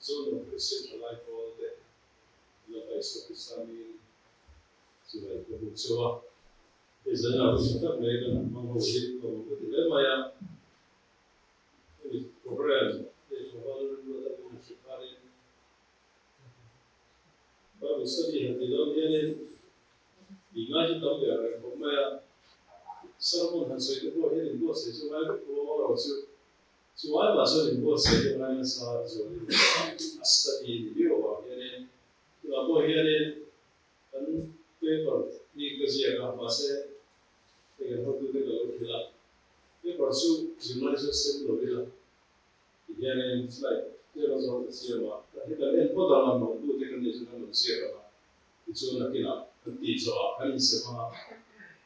zone of Christian life all day. La paisa Pakistani sila ito so isa na kita mereka mga ulit ko kita maya program itu hal luar biasa sekali. Baru study hati dalam ini imagine tahu ya maya sermon hasil itu ini dua sesi maya keluar hasil soal bahasa ini dua sesi maya sahaja study ini juga ini apa ini kan paper ini kerja apa sih dengan waktu itu kalau kita paper su jurnalisme semua kita ini slide dia langsung siapa kita lihat pada nama itu dengan dia sudah siapa itu nak kita nanti soal kan siapa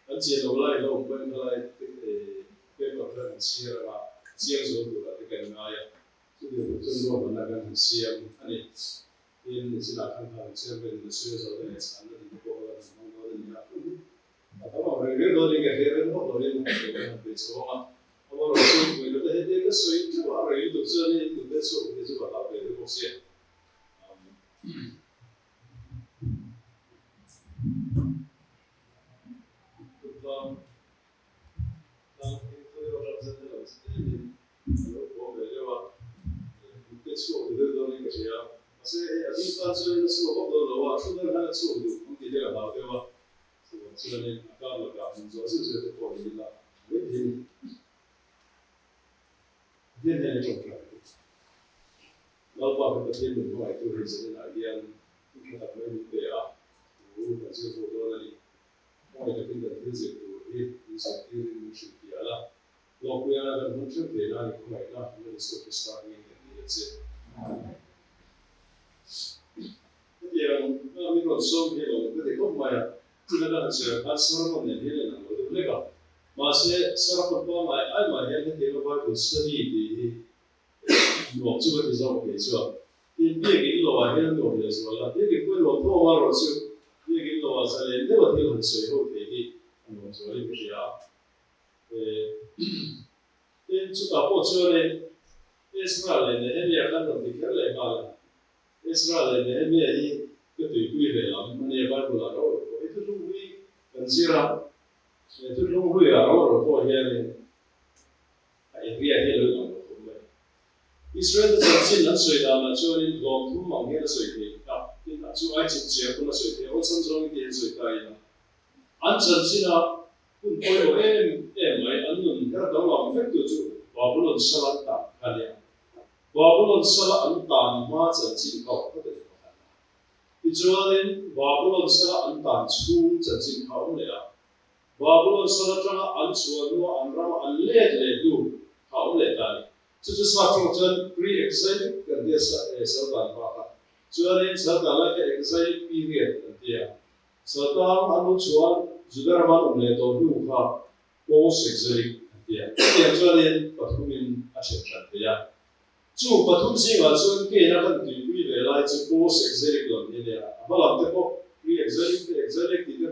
kan siapa mulai lalu mulai paper kan siapa sudah dengan ayat itu semua menakan siapa ini silakan kalau siapa yang sesuai dengan standar itu boleh mengambil ini. Atau orang itu dari kehadiran orang itu bersama orang itu itu dia sesuai itu orang itu sesuai itu sesuai apa itu maksudnya. Itu orang sedang ini kalau boleh lewat itu itu dari kehadiran masih ada instansi yang semua berdoa sudah ada semua itu mungkin dia tahu dia wah sudah ni agak agak menjual sesuatu untuk dia lah dia ni juga lalu apa kita ini buat itu reason lagi kita perlu dia masih berdoa ni mau kita visit tu bisa ini mungkin dia lah lalu yang ada mungkin dia ni kalau kita ini start ini dia sih yang kami konsum hello, jadi kau maya tidak ada sesuatu serapun yang hello nama itu mereka masih serapun apa maya, maya yang kita buat studi di waktu berjauh kecil, ini kita lawan yang dua belas malam, ini kita lawan dua malam sih, ini kita lawan saya ini waktu yang sesuatu ini, anu soalnya kerja, ini sudah bocor Israel ini akan berpikir legal. Israel ini ketujuh dalam menyebar bulan orang itu lumui pensira itu lumui orang ini dia hilang Israel terjadi sudah macam long mangnya sudah kita cuai cicir pun sudah orang semua dia sudah anjasnya pun boleh mai anun kerana orang itu Babylon salat tak kalian Babylon salah antan macam kau betul. Israel Babylon salah antan cung jadi kau ni ya. Babylon salah jangan ansuan dua anram anleh tu kau ni tadi. Jadi semua macam pre-exile kan dia serta apa. Jadi serta lagi exile period dia. Serta ansuan juga ramai anleh tu kau post-exile dia. Dia jadi patumin asyik dia. 就不同性啊，就给那个对比来来就过exilic 了，你俩，不然的话，你exilic 的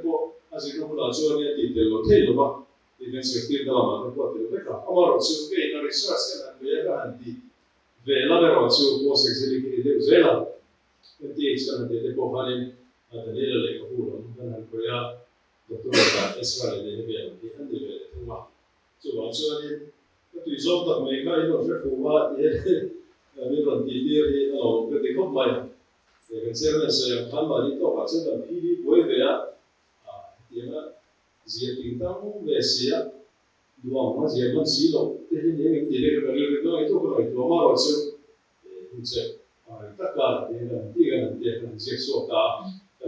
话，还是个不拿就你地的了，对了吧？你跟谁对的嘛？那过对了个，我们就给那 research 那别个很低，为了那个就过exilic 的为了，那第一次那的过反正，那的那个那个胡了，那那个呀，都都在 Israel 那边，你很对的，对吧？就往说的。对中特美国一种是腐化也那种地地的老个地方嘛，这个这样是要看嘛，你到把这个霹雳不会的呀，也嘛，也叮当没事呀，如果我也蛮喜乐，这些年地那个那个东西都可能多嘛了就，这大家这个这个这个接受的，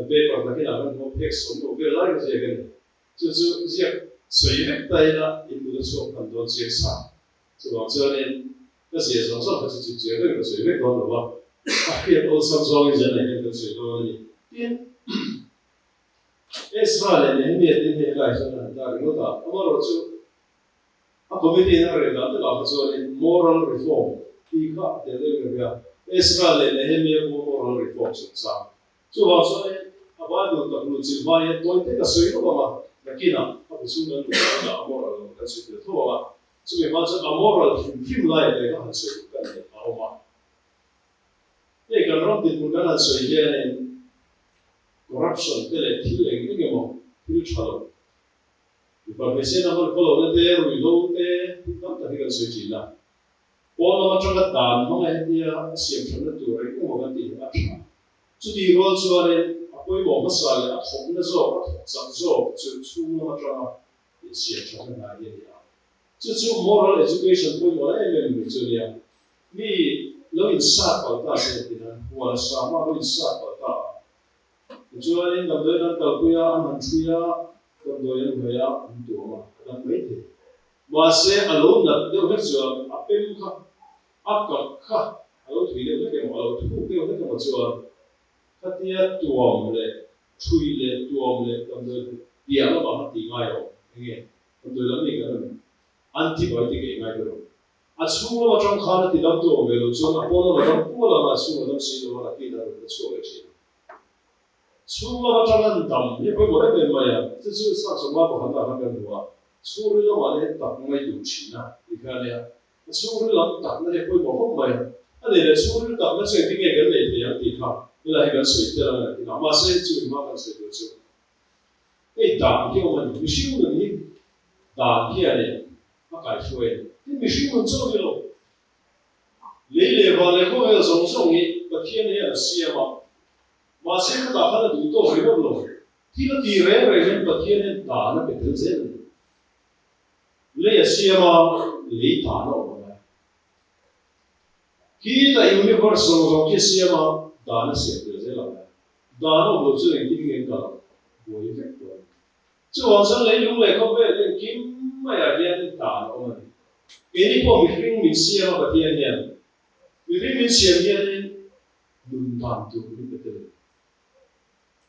别个那个那个我拍手我别来个这个，就是这随便带了，一路的说很多介绍。就往这里，那些上还是就绝对的随便讲的吧，也都上双一人来跟水多的，边，Israel ini ini lah istilahnya dari mana? Amar itu, komite yang ada dalam itu moral reform, tiga jadi kerja. Israel ini moral reform susah. So maksudnya apa itu tak perlu cilmai, tuan kita sesuatu apa? Nakina, apa sudah ada moral dan sesuatu itu apa? So macam moral film lain mereka harus kan apa? cái cái rong tin muốn cái là sợi dây này corruption cái này thiếu cái mà thiếu chalo và cái xe nó có lỗi thế rồi lâu thế không thể cái sợi chỉ là qua nó trong cái đàn nó ngay thì xem trong cái tuổi cái một cái gì đó chú đi rồi chú này bây giờ mà sao lại không nó rồi sao rồi chú nó trong cái xem trong cái này vậy chú moral education bây giờ này mình chú này mi lo in sát vào ta sẽ thì là hoặc là sao mà lo in sát vào ta chú này làm đời làm tàu bây giờ anh chui à làm đời làm bây giờ anh tuổi mà làm mấy thế mà sẽ alone là điều hết rồi apem khác áp khác alone thì điều hết cái mà alone thu điều hết cái mà chưa phát hiện tuồng lệ chui lệ tuồng lệ làm đời dia nó bảo tiếng ngay rồi nghe làm đời làm gì cái này antibiotic cái ngay rồi Asuma macam khana tidak tu orang itu, so apa macam pula masuk macam sih orang kita itu soal sih. Asuma macam nantam, ni pun boleh bermaya. Itu sah semua bahan kan dua. Suri la mana tak mengai duci na, ikan ya. Suri la tak na pun bahan maya. Ada le suri tak na saya tinggal kan le yang tiga. Bila ikan saya jalan, kita masih cuma makan saya tu. Dah kita orang mesti ni, dah kita ni, makai suai. Thì mình suy muốn cho điều lấy lệ vào lệ có cái giống giống ấy và thiên này là xia mà xia cái đó là đủ tổ với đâu rồi thì nó tì rẻ rồi nên và thiên này đó nó bị thứ gì lấy là xia mà lấy thả nó rồi khi ta universal giống cái xia mà đó nó xia thứ gì là đó nó bộ sự này kinh nghiệm cả bộ effect rồi chứ hoàn toàn lấy lúc này không biết là kim mà là hiện thả nó rồi ini pun mungkin misi apa bagiannya, mungkin misinya ni membantu betul.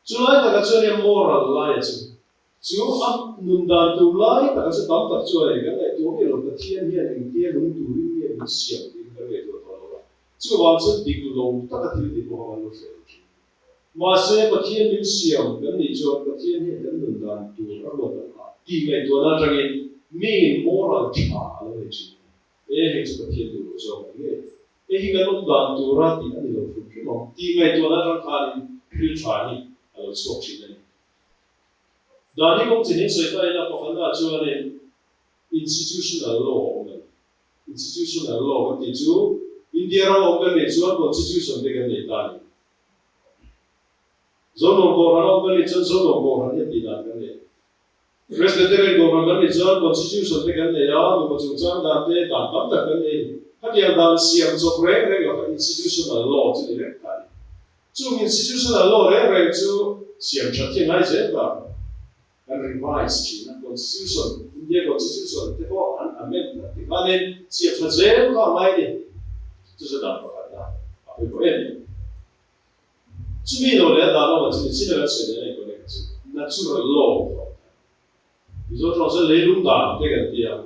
Cuma tak kacau yang moral lah itu, cuma membantu lah tak kacau tak kacau kan, itu kalau bagiannya yang dia membantu dia misi yang dia itu kalau, cuma macam dikulau tak kacau dikulau kalau saya. Masa bagian misi yang kan itu bagiannya kan membantu orang orang, dia itu orang yang main moral cakap lah itu. Itu bagian dulu so ini. Kalau bantu rati ada loh, cuma tiga itu ada kali filtrani kalau sokci ni. Dan ini mungkin saya dah paham dah cuma ni institutional law, institutional law itu India orang kan ni cuma constitution dengan ni tadi. Zono orang kan ni cuma zono orang ni tidak kan ni. Presbyterian government is a constitution taken the yard of Susan that they don't come back and have you done CMs of regular institutional law to the rectal. So institutional law to CM Chatin Isaac and revised China constitution, India constitution, the law and amendment. The money CM Chazel come mighty to the dump of that. To me, no, that law was considered as natural law. Ví dụ trong sẽ lấy lúng đàn thế cái gì à?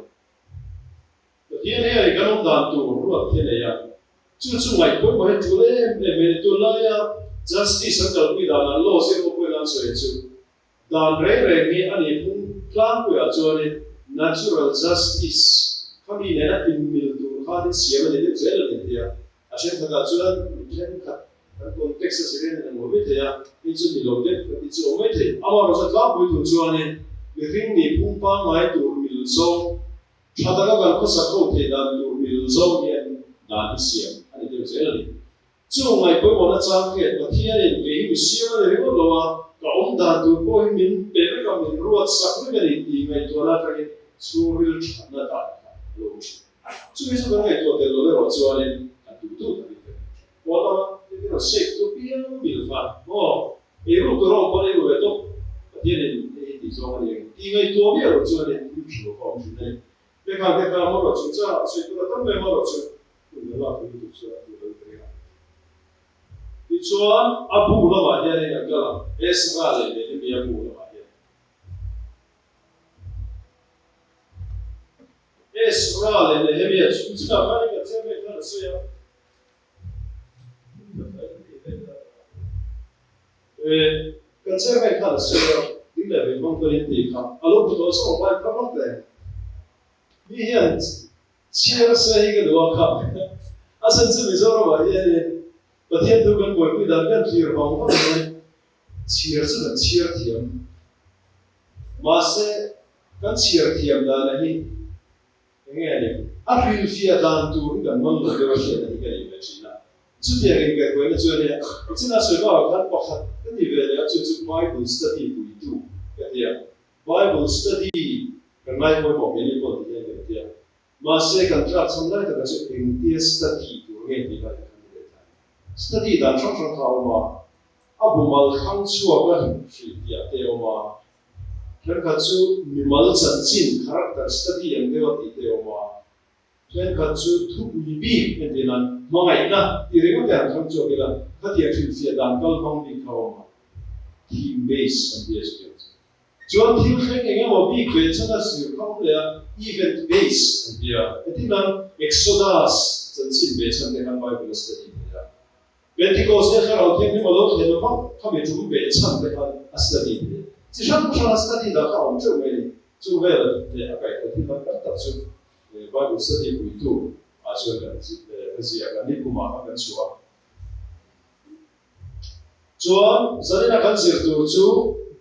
Thiên này cái lúng đàn tu ruột thiên này à? Chú ngày cuối mỗi chú lấy mình tu lấy à? Justice sang cầu quy đàn là lo sẽ có quy đàn sợi chú. Đàn rẻ nghe anh ấy cũng plan quy à chú này natural justice. Các vị này là tìm mình tu khai đến xia mà đến dễ là đến gì à? À xem thật là chú là xem thật. Cái context sẽ đến là mỗi thế à? Ít chú đi lâu đến, ít chú mấy thế. À mà rồi các quý tu chú này Ring ni pumpa mai turmil zong, chadaga gan kosako te dan turmil zong yen dan isiam, ani tu zelali. Chu ngai poi mona chang ke pathia ni ke isiam ni ko lowa ka dan tu po min pe ka min ruat sak ni ti ngai to na ka ni suril chana da lo. Chu ni so ngai to te lo le ro chu ani tu tu ta ni. Wala ni no sek to pia mil fa. Oh, eru ko ro ko ni ko to. Pathia ni so ni 이게 도비로 저는 유튜브 공부네. 내가 뭐로 진짜 세트가 담배 뭐로 저 내가 그것도 저 그래요. 이 조안 아부로 봐야 되니까 에스가래 되는 비하고로 봐야 돼. 에스가래 되면 진짜 가니까 제가 그랬어요. 컨셉에 갔어요. Level man kan inte gick han. Alla på då så var det klart det. Vi helt ser sig det då kan. Alltså inte vi så var det ประเทศทุกคนป่วยดันกันที่เราบอกว่าเชียร์สุดเชียร์เทียมมาเสกันเชียร์เทียมได้นะฮียังไงเนี่ยอาฟิลฟิอาดันตูกันมันเลยก็เชียร์ได้กันอีกแล้วจีน่าสุดที่ยังไงก็เนี่ยส่วนเนี่ยจีน่าส่วนว่ากันปกติกันที่เวลาจุดๆ Bible study คุยดูกันเนี่ย Bible study กันไม่ค่อยบอกยังไงก็ที่ยังไงกันเนี่ยมาเสกันทรัพย์สมได้แต่ก็จะเป็นที่ study ตัวเองที่ไปกันเลยstudy ดันช่องเขามาอาบุมาลขังชัวกันสิที่อาเทียมาเพื่อนขัดชูมีมาลสันจิน character study อย่างเดียวที่เทียมาเพื่อนขัดชูทุกวิบีเป็นที่นั้นมาไงนะที่เรื่องแต่ขังชัวกันละขัดยังสิดันก็ห้องดีเขามา team base อันเดียวกันจวนที่เรื่องอย่างว่าบีเกิดจากนั้นสิเขาเลย event base อันเดียวที่นั้น Exodus สันจินเบสอันเดียวกัน Bible study Pentecost เนี่ยเราเที่ยงที่มาลดเห็นว่าเขาไม่จุ่มเบสชั้นไปกันอัสตดีเนี่ยที่ชั้นผู้ชายอัสตดีแล้วเขาจุ่มเวลเนี่ยอะไรที่มันก็ตัดสุดว่าอัสตดีคุยตัวอาจจะกันที่กันนี่กูมากันชัวส่วนสันนิษฐานสิตัวจู่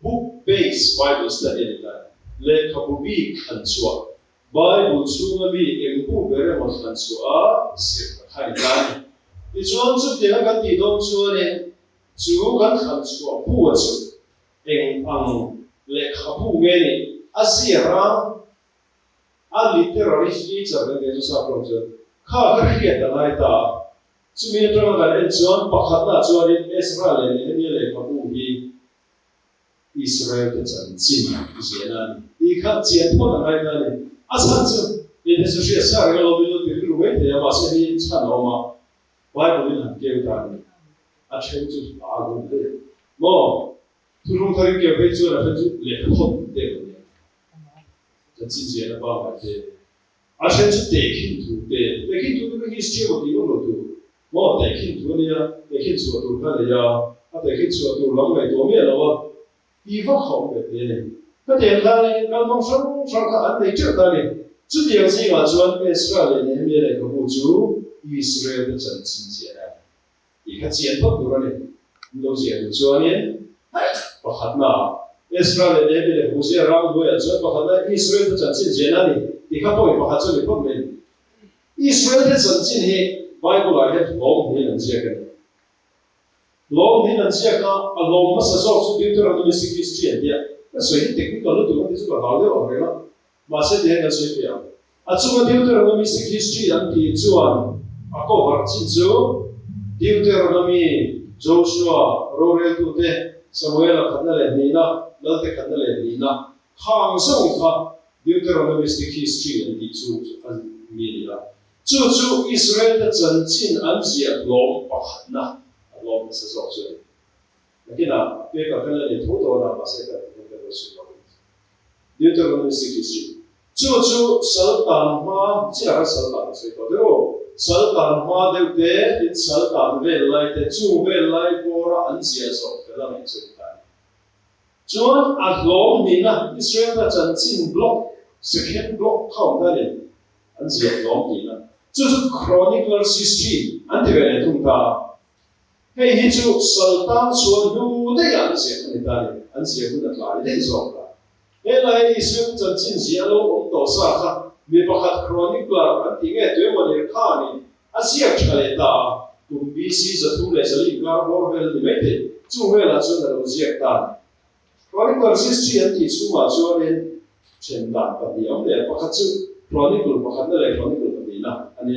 book based Bible study นี่นะเลขาบุบีกันชัว Bible จู่มันมีเอ็มผู้เบรมันกันชัวสิให้ได้ที่ชวนสุดที่กันที่ต้องชวนเนี่ยจู่กันขันชัวผู้ชุดเองเลขาผู้เงี้ยอาเซียรังลิเทอรี่ที่จะเป็นเรื่องสำคัญจนข้าก็เรียนอะไรต่อจุดนี้ตรงกันชวนปักหัดนะชวนอิสราเอลเนี่ยเลขาผู้ที่อิสราเอลจะจันจินที่เสียนั่นที่ข้าเจียนพวกอะไรนั่นอาสันจุดที่จะช่วยสร้างเราไม่ต้องที่รู้ไว้แต่ว่าสิ่งที่ฉันเอามาBible in Geodan, a change to Agun there. More, to look at your way to a home there. That's in the about it. I shall take him to bed, take him to the history of the Ulu. More take him to the kids to Kalia, the kids to long way to Melo. Even home at the end. But they are lying among some and they took that. To the Ozzy was one Israel and Emily Kabuju. 以色列的整清洁来，你看简报多少年，你都写了多少年？不可能，以色列那边的胡些让我也做不可能，以色列的整清洁那里，你看不会不可能不没，以色列的整清洁，外国来的老没人接个，老没人接个，老么是说是对头人都没兴趣接的，那所以等于搞了多少年这个好的好了，马上点个水平，中国对头人都没兴趣接人的做。Ako harcinju, Deuteronomy, Joshua, Rorel tute, Samuel kanale nina, Lalte kanale nina. Hang song ka Deuteronomistic history and the two media. Chu Israel the Zanjin Anzia Lom Bahna, Lom says also. Again, Peka kanale Toto na Maseka, Deuteronomistic history. Chu Sultan Ma, Jia Sultan, say, Sultan Ma de it Sultan will like the two will like for anxious of the lamb to the time. John at long Nina, Israel that's a tin block, second block count that in anxious long Nina. Just chronicler's history, and the Venetunga. Hey, he took Sultan so who they answer in Italy, anxious with the lie, it is all that. Hey, like Israel that's in yellow of Dosaka. มีประคัดครอนิกลาอันที่เงี้ยตัวมันเรียกข้านี่อาเซียนชาเลตากุมบีซีจะทุ่งเลสลิงการวอร์เวลนี่ไม่ได้จู่เวลาจนเราเสียกันครอนิกลซิสเทียนที่จู่มาจวนเองเช่นกันปฏิยมเนี่ยประคัดจู่ครอนิกลประคัดนั่นแหละครอนิกลปฏินะอันนี้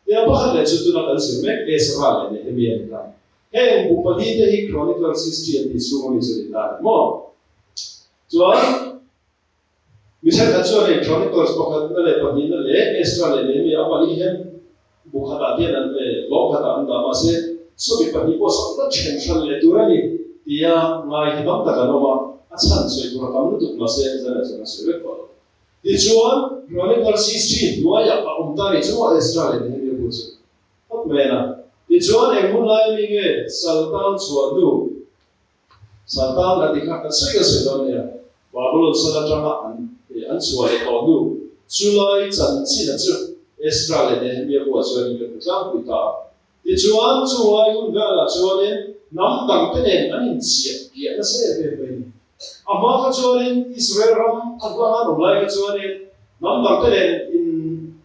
เนี่ยประคัดเลยจุดตัวนั้นสิเมกเอสราเลยเนี่ยมีอะไรกันเฮ้ยบุปผิที่ครอนิกลซิสเทียนที่จู่มันจะได้มั้งจวนมิใช่แต่ช่วงนี้ครอนิกลส์บอกกันนั่นแหละปฏินั่นแหละเอสราเอลเนี่ยมีอาวันนี้เห็นบุคคลที่นั่นเลยลองขัดอันดามาเสียสุดที่ปฏิบัติสังกัดเช่นชั้นเลยตัวนี้ที่ยังง่ายที่ต้องตะกันออกมาอันชั้นสวยตัวกำลังตุกมาเสียจะเนี่ยจะมาเสียเรื่องก่อนที่ช่วงครอนิกลส์ฮิสตรีด้วยอย่างอุ่นตานี่ช่วงเอสราเอลเนี่ยมีบุษทับเมนะที่ช่วงเองมุ่งไล่มีเงี้ยสัลตันส่วนดูสัลตันนั่นที่ข้าก็สิ่งสิ่งนั้นเนี่ยบาบิโลนสัลตันอันส่วนของดูจุลัยจันทร์ที่นั่นจุเอสราเอลเนี่ยมีบัวส่วนนี้เป็นกลางกุตา thì chuan chuai hun ga la chuan nam dang te nen anin chiat kia na se ve ve ama ka chuan Israel ram adwa no lai ka chuan nam dang te nen in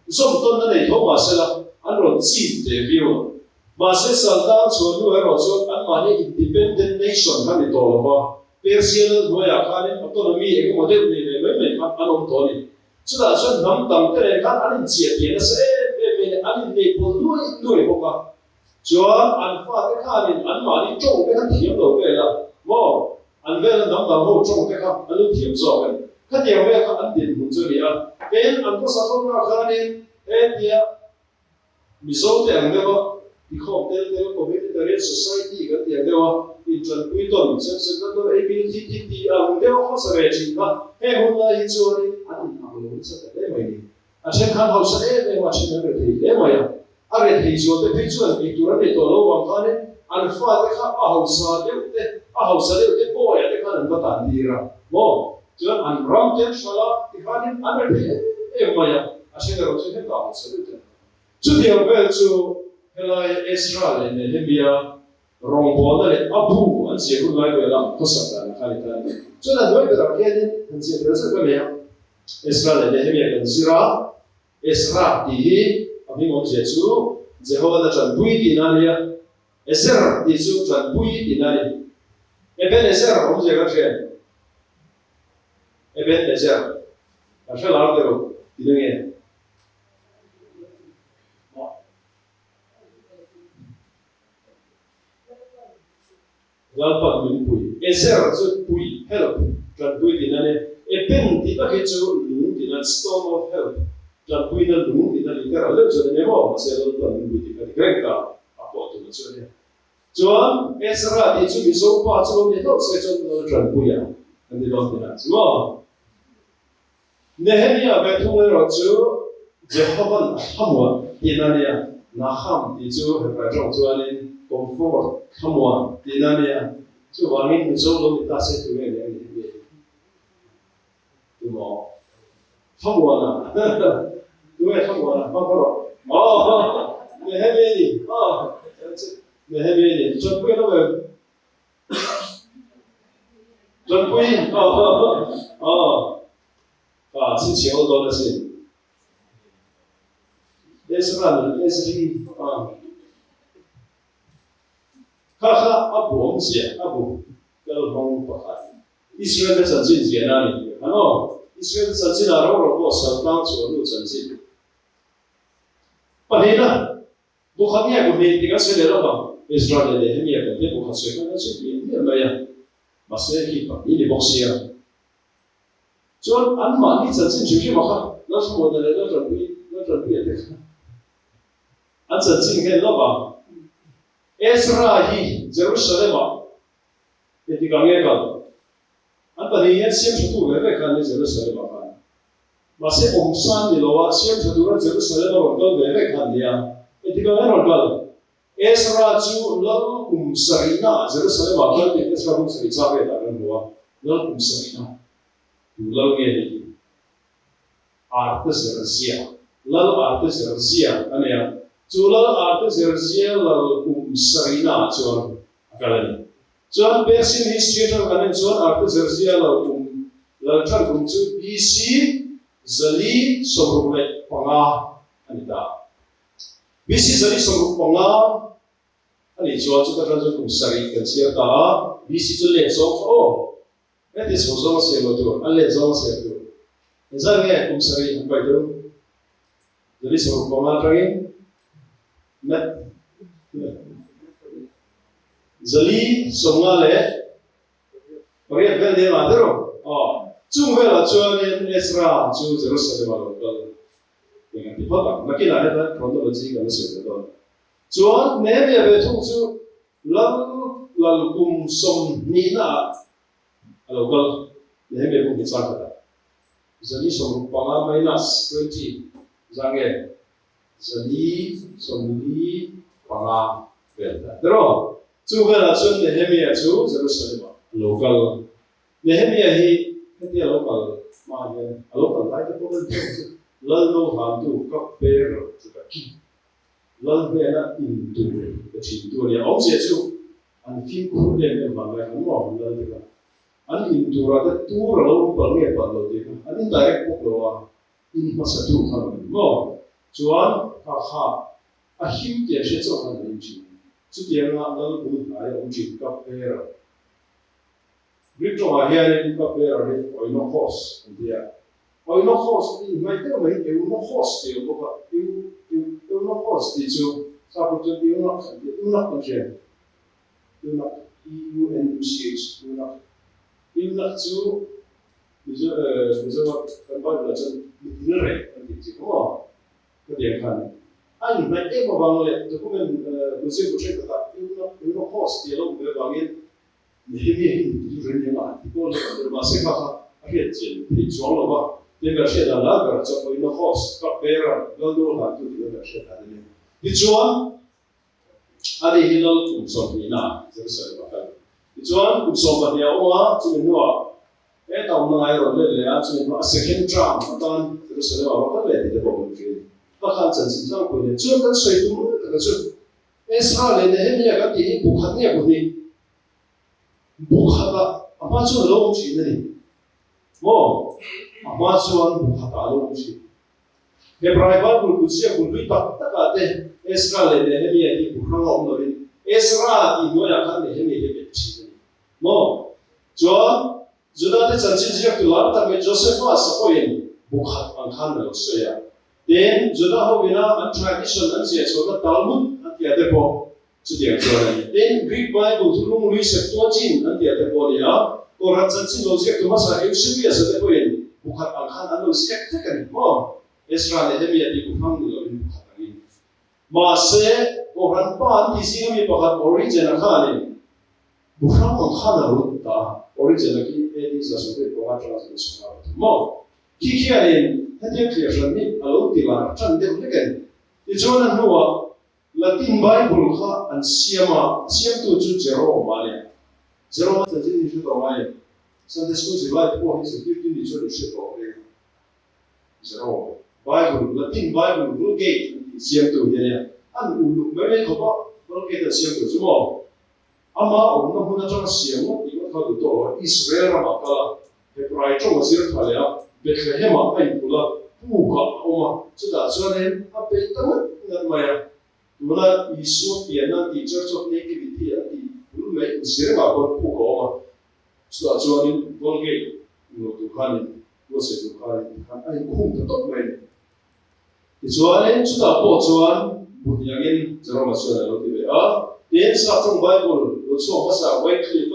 som ton na nei thoma sela an ro chi te view ma se salda chuan nu ero chuan an ma ni independent nation ka ni to ba Persian noya khanin autonomy ek model ni le mai anom to ni chuda chuan nam dang te nen kan anin chiat kia na se ve ve anin nei pol nuai boka chuan an fa te khanin an ma ni chong te kan thiam lo ve la mo an ve la nam dang ho chong te kha an lu thiam zo kan ka dia ve kha an din mun chu ni a ken an ko sa thong na khanin dia mizo te ang dewa di khom tel tel communitarian society kan dia dewa in tran pui ton sem sem na to ability ang dewa kho sa ve chin ka he hun la hi chu ni an ang lo sa te mai ni a chen khan ho sa e wa chin na re te mai ya are thei zo te thei chuan ei tura nei to lo wang khane an fa te kha a ho sa de te po ya te khan an ta tan dira mo chuan an ram te shala ti khanin an re thei e mai ya a chen ro chen he ka ho sa de chu dia vel chu helai Ezra le Nehemia rong bo na le abu an se ru lai ve la ko sa ta na khali ta chu na doi da ke ni an se ru sa ko me ya Ezra le Nehemia kan Ezra ti Abi ngom je chu Jehovah na chan bui di nalia Ezer di chu chan bui di nali Eben Ezer ngom je ka che Eben Ezer ka che la de ro di nge Gal pa min bui Ezer chu bui help chan bui di nali Eben ti ta ke chu lu di na storm of help dan pui na lu ina literal le jone ne mo se lo dan lu ti ka greka apo to jone Joan Ezra ti chu mi so pa chu ne to se chon no dan pui ya and the long dina mo Nehemia be thung le ro chu Jehovah hamwa inania na ham ti chu he pa jong chu ani comfort hamwa inania chu wangin mi so lo ta se tu ne ne tu mo hamwa na 왜 한거나 바로 네헤미니 네헤미니 전부에 넣으면 전부인 친치 어떠시 에스라는 에스리 카하 아부 엄지 아부 결혼 바하 이스라엘의 전진 제나니 이스라엘 전진 알아보고 설당 주로 전진 Panina, bukannya gumitin kan selera Israel Nehemia kan dia bukan sekarang sih dia bayar masih kita ini boksia. Cuman anma ni zanjin juga macam, lalu modalnya lalu ada. An zanjin kan apa? Ezra hi Jerusalem, itu kami kan. An panina siapa satu mereka kan di Jerusalem kan. Masih omsan di luar siapa satu orang Jerusalem orang mereka kan dia. Itu kan orang Ezra ju lalu Sarina Jerusalem akan di Ezra Sarina sampai dalam luar lalu Sarina lalu ini artis Jerusalem lalu artis Jerusalem kan ya ju lalu artis Jerusalem lalu Sarina jual akalnya jual Persian history kan jual artis Jerusalem lalu kan ju BC Zali Sorumai Panga Anita BC Zali Sorumai Panga Ani jual juga kan juga sari kerja ta BC tu le so nanti sosok masih lo tu alle so masih tu misalnya sari apa itu Zali Sorumai Panga lagi net Zali Somale Maria Verde Madero Cuma lah cuaca Ezra cuaca Jerusalem malu dengan tipe apa? Mungkin ada kronologi kalau sudah. Cuaca Nehemia betul tu lalu som nina kalau Nehemia pun bicara kata. Jadi som pangam minus 20 jangan. Jadi som ni pangam benda. Terus cuaca lah cuaca Nehemia cuaca Jerusalem lokal Nehemia hi Ketika lokal, lokal lain itu pun lalu hantu kapero juga ki, lần về là in tu cái trình tu này ông sẽ chịu anh phim khu đêm em bằng lại anh mò lần thế nào anh in tu ra cái tu ra lâu bằng nghe bằng lâu thế anh in direct book lo in mà sát tu không mò chuan ha him tiền sẽ cho anh in chữ chút tiền là lần cũng lại ông chữ cặp ra Victor Maria in cặp ra đi oi nó host dia oi nó host đi mai cái này yêu nó host thì có yêu nó host thì chú sao có yêu nó con chuyện yêu nó UNCH yêu nó chú bây giờ cái bài là chân như này anh chị đúng không cái điểm khác anh này em mà bằng lệ tôi cũng mình mình sẽ có thể cái yêu nó host thì lúc về bằng yên thì mình rồi như mà thì có lẽ mà sẽ khác hiện diện thì chọn là ba nên cái sẽ là cái cho yêu nó host các bé là gần đâu là tôi thì cái sẽ là thế này thì chọn anh đi lâu cũng sống như nào rất là cái thì chọn cũng sống bao nhiêu mà chúng mình nói cái tàu này rồi lên là chúng mình nói second term mà toàn rất là bảo cái này thì được một chuyện và khán giả chính xác của nên chưa cần xây dựng cái chuyện Israel này hiện giờ cái gì buộc hẳn nhà của đi buộc hẳn là mà cho lâu chuyện này mò mà cho anh buộc hẳn lâu chuyện Hebrew Bible cũng sẽ cũng bị bắt tất cả thế Israel này hiện giờ thì buộc hẳn ông rồi Israel thì nói là cái này hiện giờ hiện chuyện này mò cho Judah te chanchi jiak tu lar ta me Joseph a sapoin buộc hẳn ang khan lo soya then Judah ho bina an tradition an sia so Talmud an tia te po chu dia so ni then Greek Bible tu lung lui Septuagint an tia te po lia Koran chanchi lo jiak tu masa Eusebius te po in buộc hẳn ang khan an lo siak te kan mo Ezra le hemi ati buộc hẳn lo in buộc hẳn ni ma se Koran pa an ti si mi pakhat origin a khan ni buộc hẳn ang khan lo ta origin ki edis a so te ko ha translation a mo khi anh hết những việc làm đi alo thì là chân đều lấy cái thì cho nên nó Latin Bible ha anh xem tu chú zero mà này zero mà thật sự chú đâu mà Sunday school chỉ lại có hình sự kiểu như cho được sự đó đấy zero Bible Latin Bible Vulgate xem tu như này anh ulu mấy cái có Vulgate xem tu chứ mà ama ông nó muốn cho xem nó thì có thể được Israel mà cả Hebrew trong cái gì đó là Bethlehem anh pula buka oma sudah soalnya apa itu nggak maya dulu isu piana di church of nativity di dulu mai usir apa buka oma sudah soalnya boleh no Tuhan boleh Tuhan anh cũng tetap main soalnya sudah apa soal bunyangin jarang masuk dalam itu dan satu Bible so masa Wycliffe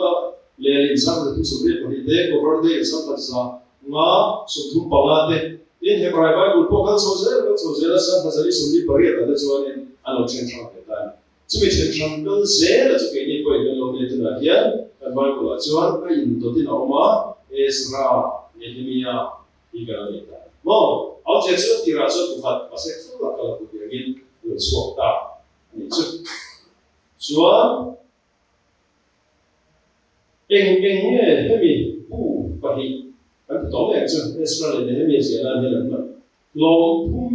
lelin sampai itu sudah berita cover deh sampai sa nga sumthum pangate in Hebrew Bible po kan soze la san pasali sumli pariya da chuan ano chen thang te tan chumi chen thang don ze la chu ke ni ko in lo ne tuna hian kan Bible a chuan a in to tin oma Ezra Nehemia igal ni ta mo au che chu ti ra chu phat pasek fu la kala ku gin lo chuak ta ni chu chuan eng ne hemi pu pahi anh tổng là chứ Israel này hết miền là như là lòng thum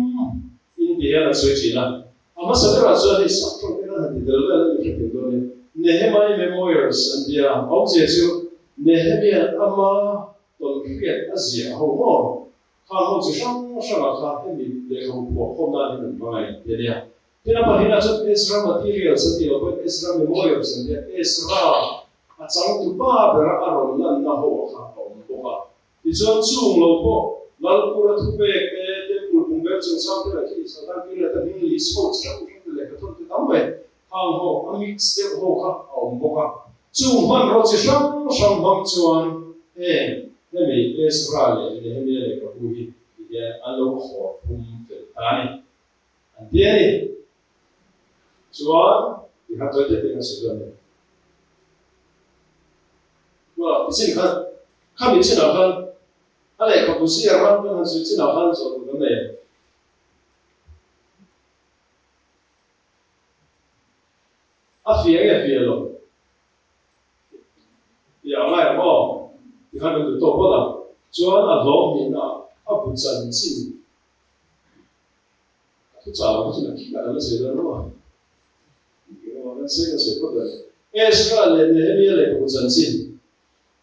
India là suy chỉ là mà sau đó là đi sắp trong cái này thì được là cái chuyện đó này Nehemiah Memorials India ông sẽ chứ Nehemiah ama tuần phiệt Asia hậu mỏ hàng hậu chỉ sang là khác cái gì để hậu của hôm nay thì mình phải thế này thế nào mà hiện nay chúng Israel Materials thì là với Israel Memorials India Israel à chẳng tu ba bữa ăn rồi là hậu khác hậu mỏ thì cho chung lâu po lâu po là thu về cái mùi bùng bèo chung sao cái là khi sao ta cái là ta mình lý số chỉ là cũng là cái thôn cái tấm về hàng hồ ăn mix để hồ khác ông po khác chung hoàn rồi chỉ sang hàng chuan nên mình Israel này nên mình là cái bùi thì ăn lâu khó cũng phải tani anh thấy chuan thì hắn tới đây nó sẽ làm well xin khăn mình xin nào khăn anh này có bút sĩ ra bên hắn xin nào khăn rồi cái này phía rồi giờ này bỏ thì hắn được tổ bắt đầu cho anh là lỗ miệng à bút chân chinh ทุกสาวเขาจะคิดอะไรเสียแล้วมั้งมันเสียกันเสียก็เลยเอสราเลนเนเมียเลยกูจันซิน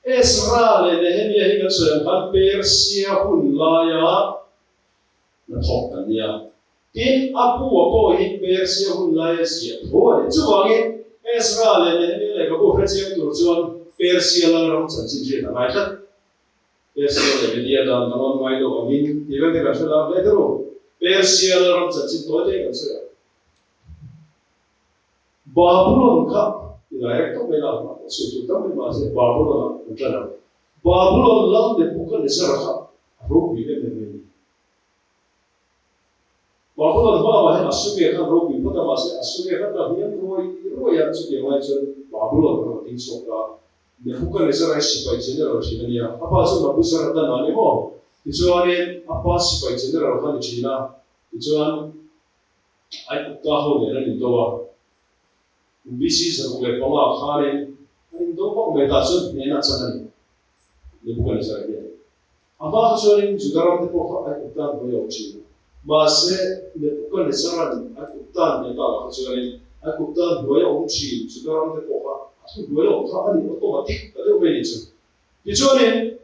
เอสราเลนเนเมียให้กันส่วนกันเปอร์เซียหุ่นลายะนั่นทบกันเนี่ยทีนอาปูว่าโป้ฮิเปอร์เซียหุ่นลายะเสียโอ้ยจู่ว่างี้เอสราเลนเนเมียเลยก็พูดให้เสียงตัวจวนเปอร์เซียเราเราจันซินเจนะไม่ใช่เปอร์เซียเลยเป็นเดียดานน้องไม่รู้ว่ามินที่เป็นที่กันช่วยเราไม่รู้เปอร์เซียเราจันซินตัวเดียวกันเสียบาบูโลนครับ direct to mela so to tam ma se babulon utara babulon lam de bukan desara ro bi de me babulon ba ma he asube kan ro bi pota ma se asube kan da hian ro ya chu de mai chu babulon ro ting so ka de bukan desara si pai general china apa so na busara da na ne mo tichuan apa si pai general kan china tichuan ai ta ho ne ni to wa BC sebagai pengawas hari ini dompok mereka sudah enak sekali, ini bukan saya dia. Apa hasilnya juga orang itu ikutan beliau cina, masih ini bukan sesaran ikutan mereka hasilnya ikutan beliau cina juga orang itu asal beliau kan ini otomatis ada ubah itu. Kecuali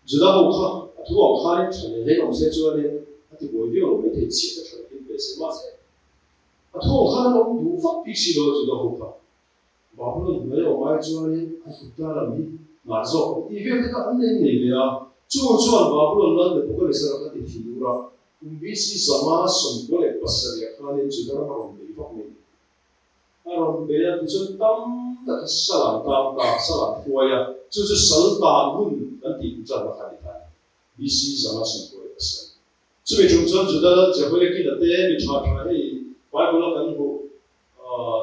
juga bukan atau orang cina yang orang secuali atau beliau mereka cina cina ini bersama. 아토 하나는 무pháp 픽시로 주도 호파 바블은 왜 오마이주아니 아쿠타라미 마저 이베가 안내 내려야 주주한 바블은 런데 보고를 살아가는 비유라 비시 사마 손고에 passare 하는 주더라 바로 이fak네 아론 베야 무슨 땀다 살아 후야 주주 살다 문 단디 자라 하니까 비시 사마 손고에 passare 주베 중전 주더라 제벌기 나때 미차차해 Bible kan ho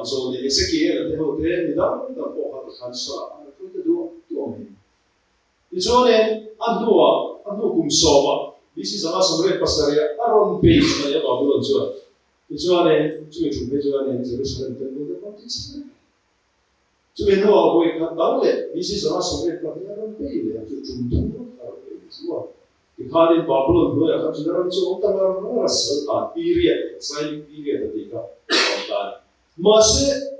so le Ezekiel te ho te ni da po ha kan sa ko te do me ni so ne adu kum so ba this is a somre pasaria aron page na ya Bible so ni so ne chu chu pe so ne Jerusalem te do de ti si chu me no ko ka da le this is a somre pa ya aron page ya chu chu tu aron page so Ikhani Babylon do ya kan sudah so utama rasa period silent period ketika kontan masih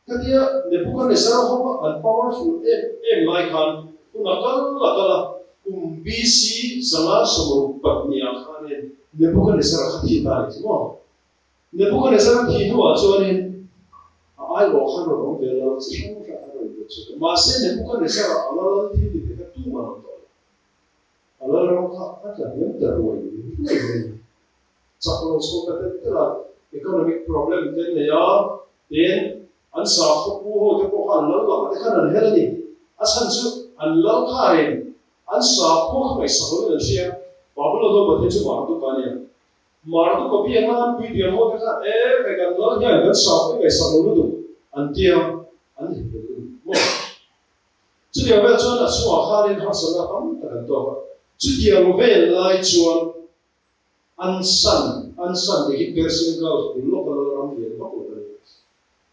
ketika Nebuchadnezzar hoba powerful like han kunakala kumbisi sama semerupat niakan Nebuchadnezzar hati tadi semua Nebuchadnezzar hidup acuanin ay wahan orang bela semua ada itu masih Nebuchadnezzar Allah hidup dekat Tuhan Allah orang ada yang terwujud. Saklo sekolah itu economic problem itu ya, dan ansah kupuh itu bukan lalu ada kan ada ni. Asal tu Allah kain ansah kupuh mereka sahulu Malaysia. Babul itu betul cuma mardu kania. Mardu kopi yang mana video mau kita mereka Allah yang ansah mereka sahulu tu. Antiam aneh betul. Jadi apa tu nak semua kain hasil apa tak tahu. Jadi yang lebih lain cuan ansan deki Persian kau dulu kalau orang dia apa tu?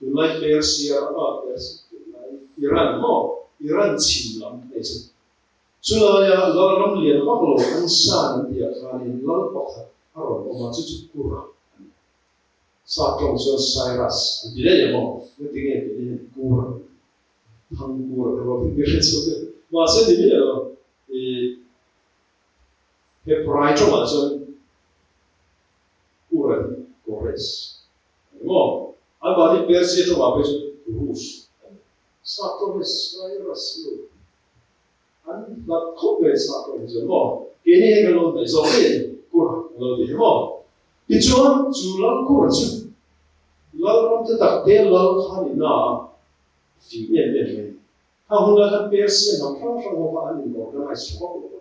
Dulai Persia apa Persia? Iran Cina itu. Sulaya orang dia apa kalau ansan dia kali lalu pakai orang orang cuci kurang. Sakong Cyrus dia yang mau ketinggian dia kurang, kurang kalau dia itu masa dia Hebraicum aja kurang kores. Mo, abadi Persia itu apa itu Rus. Satu Cyrus itu, anda kau satu itu mo. Ini kalau dah jadi kurang kalau dia mo. Dijual jualan kurang tu. Lalu orang tetap dia lalu hari na, filmnya dia. Kalau nak Persia, nak orang orang organize semua.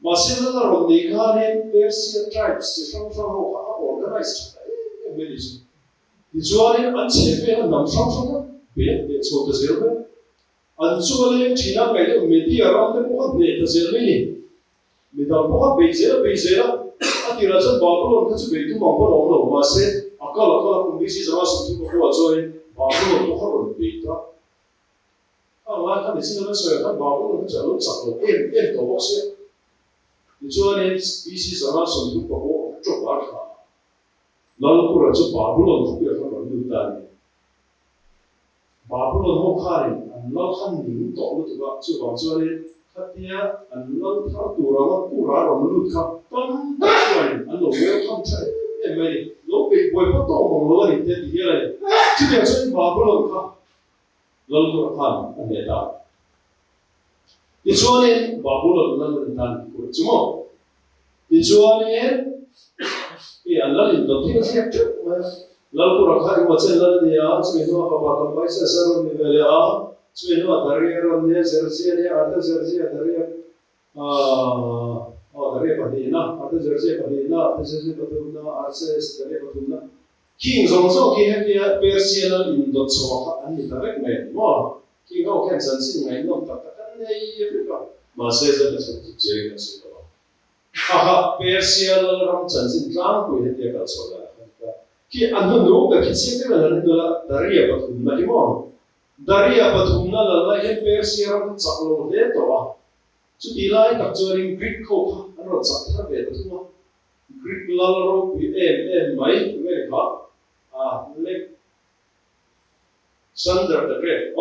Masih ada orang nikahnya Persia tribes, sama-sama organize. Begitu. Dijualnya anjingnya enam sama-sama, biar suatu zelme. Anjualnya Cina mereka media orang itu bukan media zelme ni. Media bukan bezela. Akhirnya Babylon kan sudah itu mampu orang masih akal kondisi sama seperti bukan join Babylon bukan orang beda. Kalau kan di sini saya kan Babylon kan jalur satu, tu bosnya. Dijualnya bisnis sama seperti bahwa coba lalu pura coba Babylon juga kan berdutan Babylon mau kari lalu kan nih untuk lu coba soalnya katanya lalu tahu orang melut kapan lain lalu welcome try mày lúc bị quay bắt đầu bằng lúa thì thế thì này chứ điều trên Babylon không lalu tu kan ada tak dijualin Babylon lalu dan cuma dijualin lalu itu siap lalu kurang macam lalu dia semua apa baik sesuatu ni dia semua dari orang dia jersey dia ada jersey dari dari Padina ada jersey Padina ada jersey Padina akses dari Padina King Zongzong dia Persian Indo semua ani tarik main mau King kau kan sensi main nom tak ni masih ada sesuatu jadi sesuatu Persian orang sensi lang pun dia kat solar ki anu dulu ke kecil kan dari apa tu lagi mau dari apa tu lagi Persian orang cakap dia tu jadi lain tak jualing Greek kau anu cakap dia tu Greek lalu mai mereka Alexander the Great.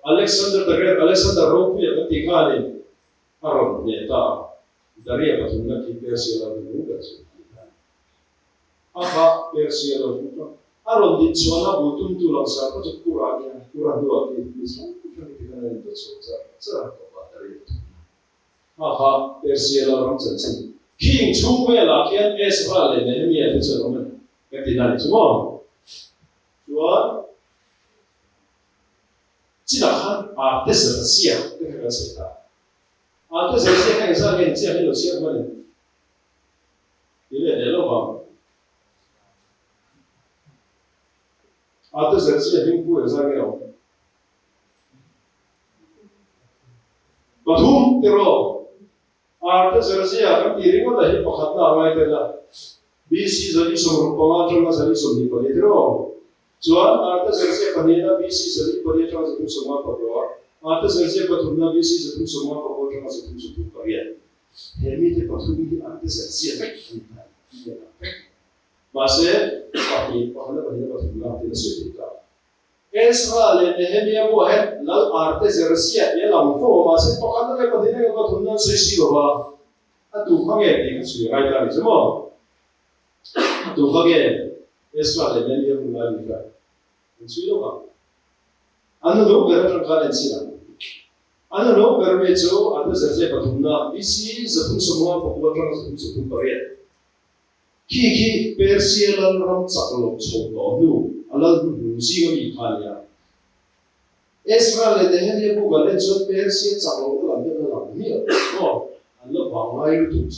Alexander the Great. Alexander Ropi yang ketiga ni. Aron neta dari apa tu nak Persia lalu juga sudah. Apa Persia lalu juga. Aron di sana butuh tu langsung apa tu kurang dua kali. Misalnya kita nak itu sahaja apa dari itu. Apa Persia lalu macam King cuma lakian Israel ni Nehemia itu semua. Ketika semua. Jual, tidak artis Rusia, kita kata cerita. Artis Rusia kan Israel ni siapa Rusia mana? Ini ada apa? Artis Rusia hingga Israel. Batum teror. Artis Rusia kan diri ko dah pakat na awal itu BC jadi semua pengajar jadi semua teror. Jual artis Rusia panina BC jadi pengajar jadi semua perjuangan. Artis Rusia patutnya BC jadi semua perjuangan jadi semua perjuangan. Hemi itu patutnya artis Rusia masih pahala patutnya artis Rusia. Israel Nehemia buat lalu artis Rusia dia langsung masih pahala patutnya Rusia bawa. Atuh panggil ni Rusia rakyat ni semua. Atuh panggil Israel Nehemia mulai juga. Sudah kan? Anu dulu berapa kali sih? Anu dulu berapa jauh ada saja patutnya isi sebelum semua perbuatan sebelum period. Kiki Persia lalu ram cakap contoh nu, alam musik kami Italia. Israel Nehemia bukan lepas Persia cakap dalam ni, anu bangai itu.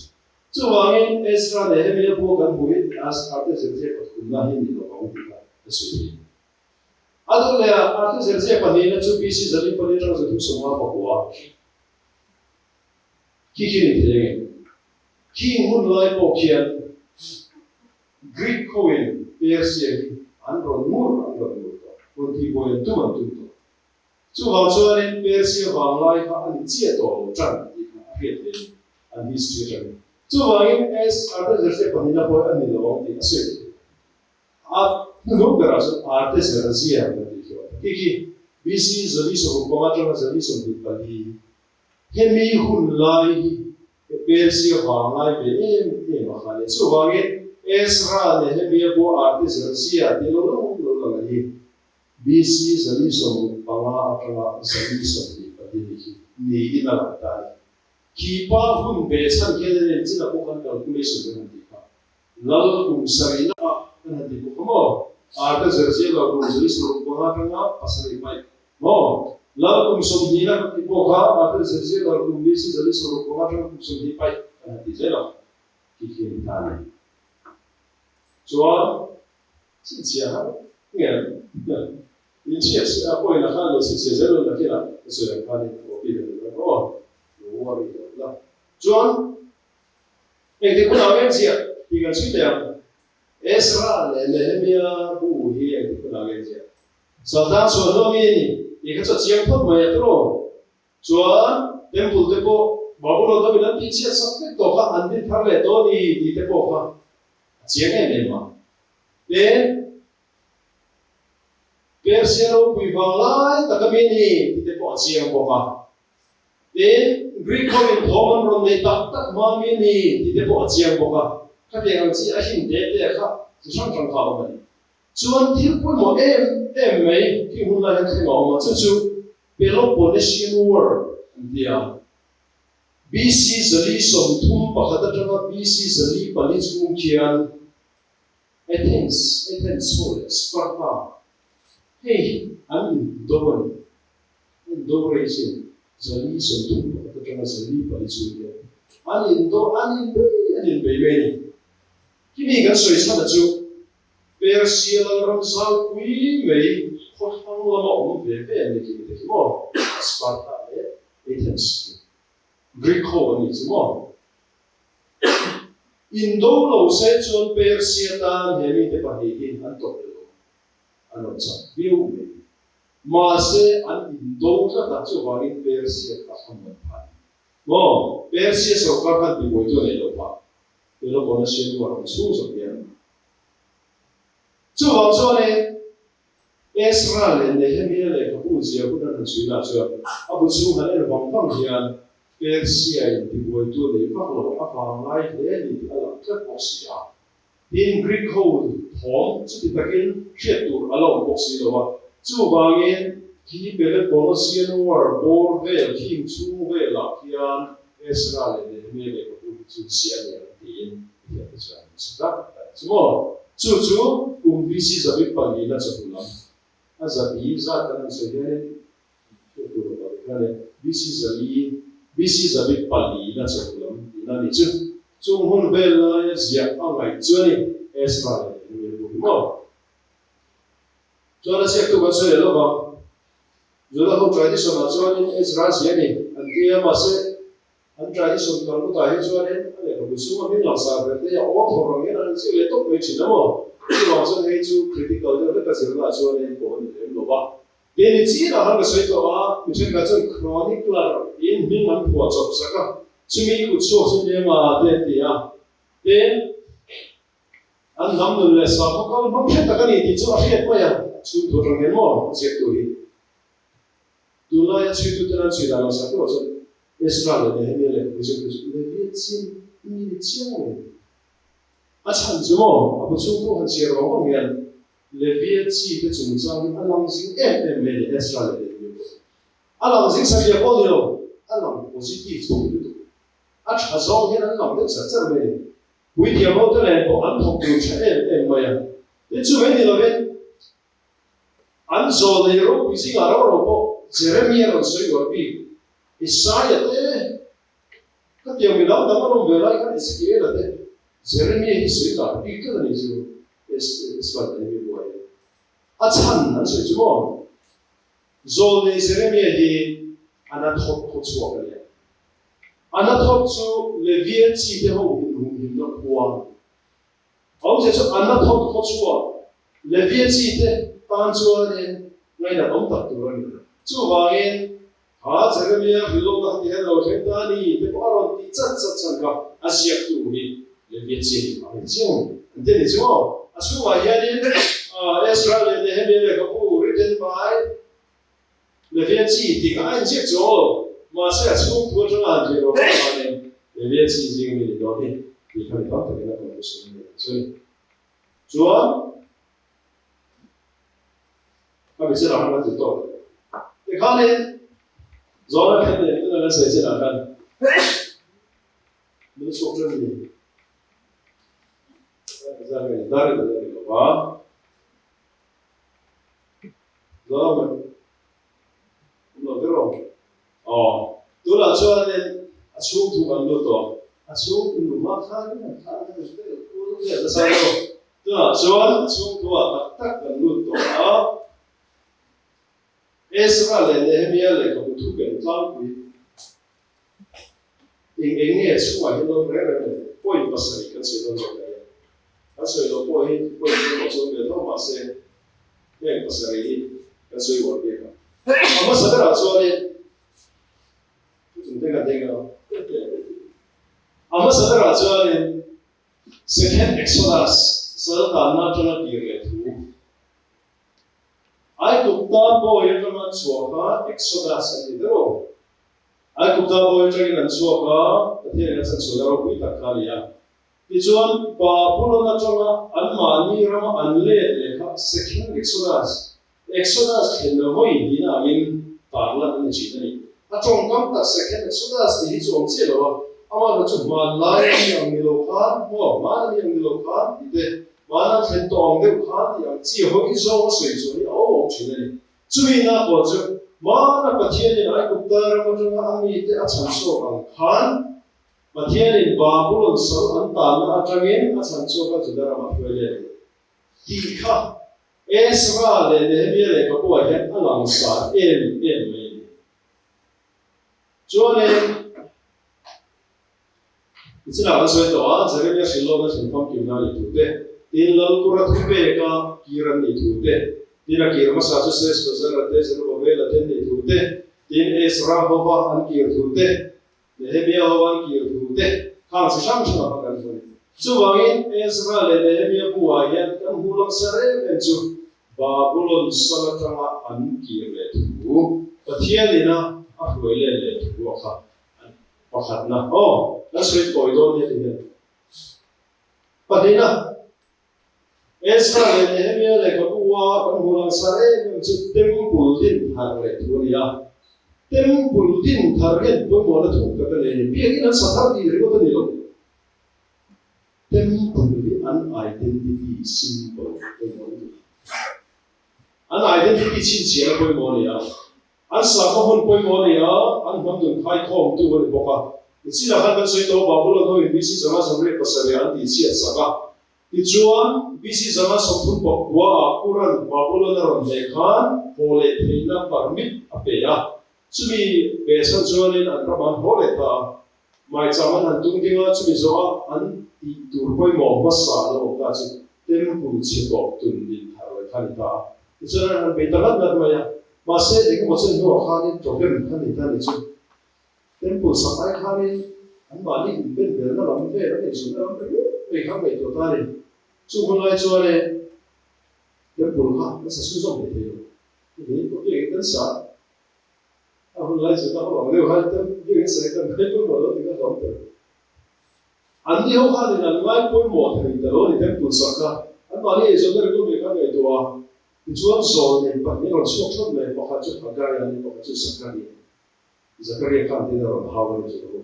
Cuman Israel Nehemia bukan buat as artis saja patutnya ini loh kita sesuai. Aduh ya, artis Rusia pandai nak cuci bisi jadi pandai terus itu semua bawa. Kiki ni terjadi. King mulai pokian Greek coin Persia andron mur. Kunci boyan tu mantu. Cuba cuarin Persia banglai ka ani cia to jan di akhir ni ani history. Cuba ini artis Rusia pandai nak buat ani loh di asyik. Não berasa artis Rusia Kiki bisi jadi sebuah macam jadi sebuah bagi hemi hulai Persia bangai be makanya sebagai Israel Nehemia buat artis Rusia di lorong lagi bisi jadi sebuah bangga atau jadi sebuah bagi ni ina tadi kipa pun besan kita ni tidak bukan calculation dengan kita lalu kumsarina nanti bukan artis Rusia lalu jadi seluruh pengaruhnya pasal baik. Lalu kumsumhina ipoha artis Rusia lalu kumbisi jadi seluruh pengaruh kumsumhi baik. Nanti jelas kiki tani. Soal siapa? Enggak. Ini siapa yang nak kalau siapa nak kira sesuatu kali kopi dan luar itu lah. Soal itu pun awak siapa? Tinggal cerita. Israel Nehemia buhi yang dikenal dia. Sedang soal ini, ia kata siapa maya terus. Soal tempat Babylon tu bila tiada sampai toha andi thar le to di tempat chiang em mà đến Persia lo bùi vàng lại ta cái bên này thì bỏ chiang bỏ vào đến Greek Roman Roman rồi này tắc mà bên này thì bỏ chiang bỏ vào các bạn chỉ ở hiện đại khác chỉ sang sang thảo mà chuan thiếu quân một em mấy khi hôm nay khi mà chú Peloponnesian War dia BC zali som thum pakhat atanga BC zali pali chung khian Athens hole Sparta hey an dobre sin zali som thum pakhat atanga zali pali chung khian anin be ni kimi kan soi sa chu Persia ram sal kui mei khot hang lama ve ni ki te mo Sparta Athens Greek colony mo Indo lo se chon Persia tan hemi te pahihin an to ano cha view me ma se an Indo ka chu wangin Persia ka hamman phan mo Persia so ka kan bi mo jo ne lo pa lo bona se wa chu so bien chu wa cho ne Ezra le Nehemiah le ka bu zia bu na chu na chu abu chu ha le wang fang hian Persia in the to the Pavlo Afan like the Alaposia. In Greek code, Tom to the Pakin, Shetur, Alon Boxilova, two Bangin, Ki Peloponnesian War, Bor Vale, King Two Vale, Lakian, Ezra, and the Mele to Siena, the small. Two, this is a big Pangina Sapulam. As a bee, Zatan and Soyan, this is a lead. This is a big pali na chakulam ina ni chu hun vel ya zia angai chuani Ezra le bu mo chona se tu ba se lo ba zola ho tradition na chuani Ezra zia ni antia ma se an tradition kar bu ta he chuani ale bu su ma min la sa be te ya o thorong ya an se le to pe chi na mo chu wa so he chu critical de ka se la chuani ko ni lo ba Then it's in a hundred side of which is a chronicler in Minman Ports of Saka. To me, could show some name then, and nonetheless, I'm not going to get my two to more, said to him. Do not to the National Sakosan, Israel, the Hemile, which is in its young. A chance more, about 200 again. Leviatsi ke chungchang alang sing mele Ezra le alang sing sabia polio alang positive to a chazong hian alang de sa cha me wi dia mo te le ko an thok du cha maya de chu me ni lo ben an zo le ro wi sing aro ro ko Jeremiah ro soi wa bi Isaiah te ka dia mi dam dam ro ve lai ka Ezekiel te Jeremiah hi soi la bi ka ni ju es va de a chan an soi chu mo zo le Jeremiah hi anathok ko chu ka le anathok chu le vie chi te ho hin no kwa ông sẽ cho anathok ko chu le vie chi te tan chu ne ngai na ông tak tu ran chu wa in ha Jeremiah hi lo ka ti hello the ta ni te paron ti chat ka asiak tu hi le vie chi ma chiang ante ni chu a chu wa ya ni Ezra and Nehemiah written by Leviatsi, the kind of Joel, Marcel, who put on the Leviatsi is in the body, becoming not again of the Joel, I said, I'm going to talk. The Colin, Zola can the say, I'm done. Let's go to me. Rồi nó cái rồi tôi là cho nên xuống thu bằng lúa to xuống từ mà khá cái là sao đâu tôi là cho xuống thu tắc bằng lúa to Ezra lên Nehemiah lên có thu gần tháng quý in nghe xuống ngoài nó cái này bôi bớt sợi cái sợi đó rồi cái sợi đó bôi bớt xuống cái đó mà sẽ nghe bớt sợi cái suy nghĩ kia cả, mà sao đó là cho nên, chúng ta cái gì đó, mà sao đó là cho nên, second Exodus sal ta na chana dire thu ai kupta bo ye chama chuaka Exodus ani dero ai kupta bo ye chama chuaka the na chan chula ro pui takhalia tichuan pa pulona chama anmani rama anle lekha second Exodus khenna hoi dina in parla ni chidani atong kam ta second Exodus hi chom chelo ama chu ma lai yang ni lo khan mo ma ni yang ni lo khan ite ma na khen tong de khan yang chi ho ki zo sui zo ni o chidani chui na ko chu ma na pathian ni ai kupta rama chama ami te a chan so ang khan pathian in babulon sal an ta na atangin a chan so ka judara ma phele ti kha Ezra le Nehemia le ka po hian alongside em mai chuan it's not as well to Jeremiah Shiloh na sinfam kimna ni tute tin lal kura thupe ka kiran ni tute tina kirma sa chu ses bazar ate zero bela ten ni tute tin Ezra hova an kir tute Nehemia hova an kir tute khang si sham sham kan funi chu wangin Ezra le Nehemia buwa hian kan hulang sare ben chu Babylon salatanga an kire tu pathian ina a huile le tu kha pakhat na na sui koidon ni tin padina Ezra le Nehemia le kabuwa kan hulang sare kan chu temple din thar le tu nia temple din thar gen bo mo la tu ka le bi ina sathar di ri ko ni lo temple an identity symbol an identity chin chia poi mo nia an sa ko hon poi mo nia an hom dun khai khom tu ni boka chi la han soi to Babylon ho bi si zama samre pasare an ti chia saka ti chuan bi si zama sophun pok wa Quran Babylon ron le khan hole theina permit apeya chumi be san chuan in an raman hole ta mai chaman an tung dinga chumi zo an ti tur poi mo basa lo ta chi temple chi tok tun din thar khan ta Israel ang betalat na maya mase ek mosen ho khani problem khani tani chu temple sakai khani an bali ben ben na lam fe ra chu na lam pe kham be to tani chu hulai chuane temple kha na sa su zo be yo ni ko ke kan sa a hulai chu ta ho le ha ta ye se kan be to lo ni ka ro te an ni ho khani na ngai poi mo thai ta lo ni temple saka an bali zo na ko be kha be to Chuan zon ni pa ni ron sok sok le pakhat chu Haggai ani pakhat chu Zakaria kan tin ron hawa ni chu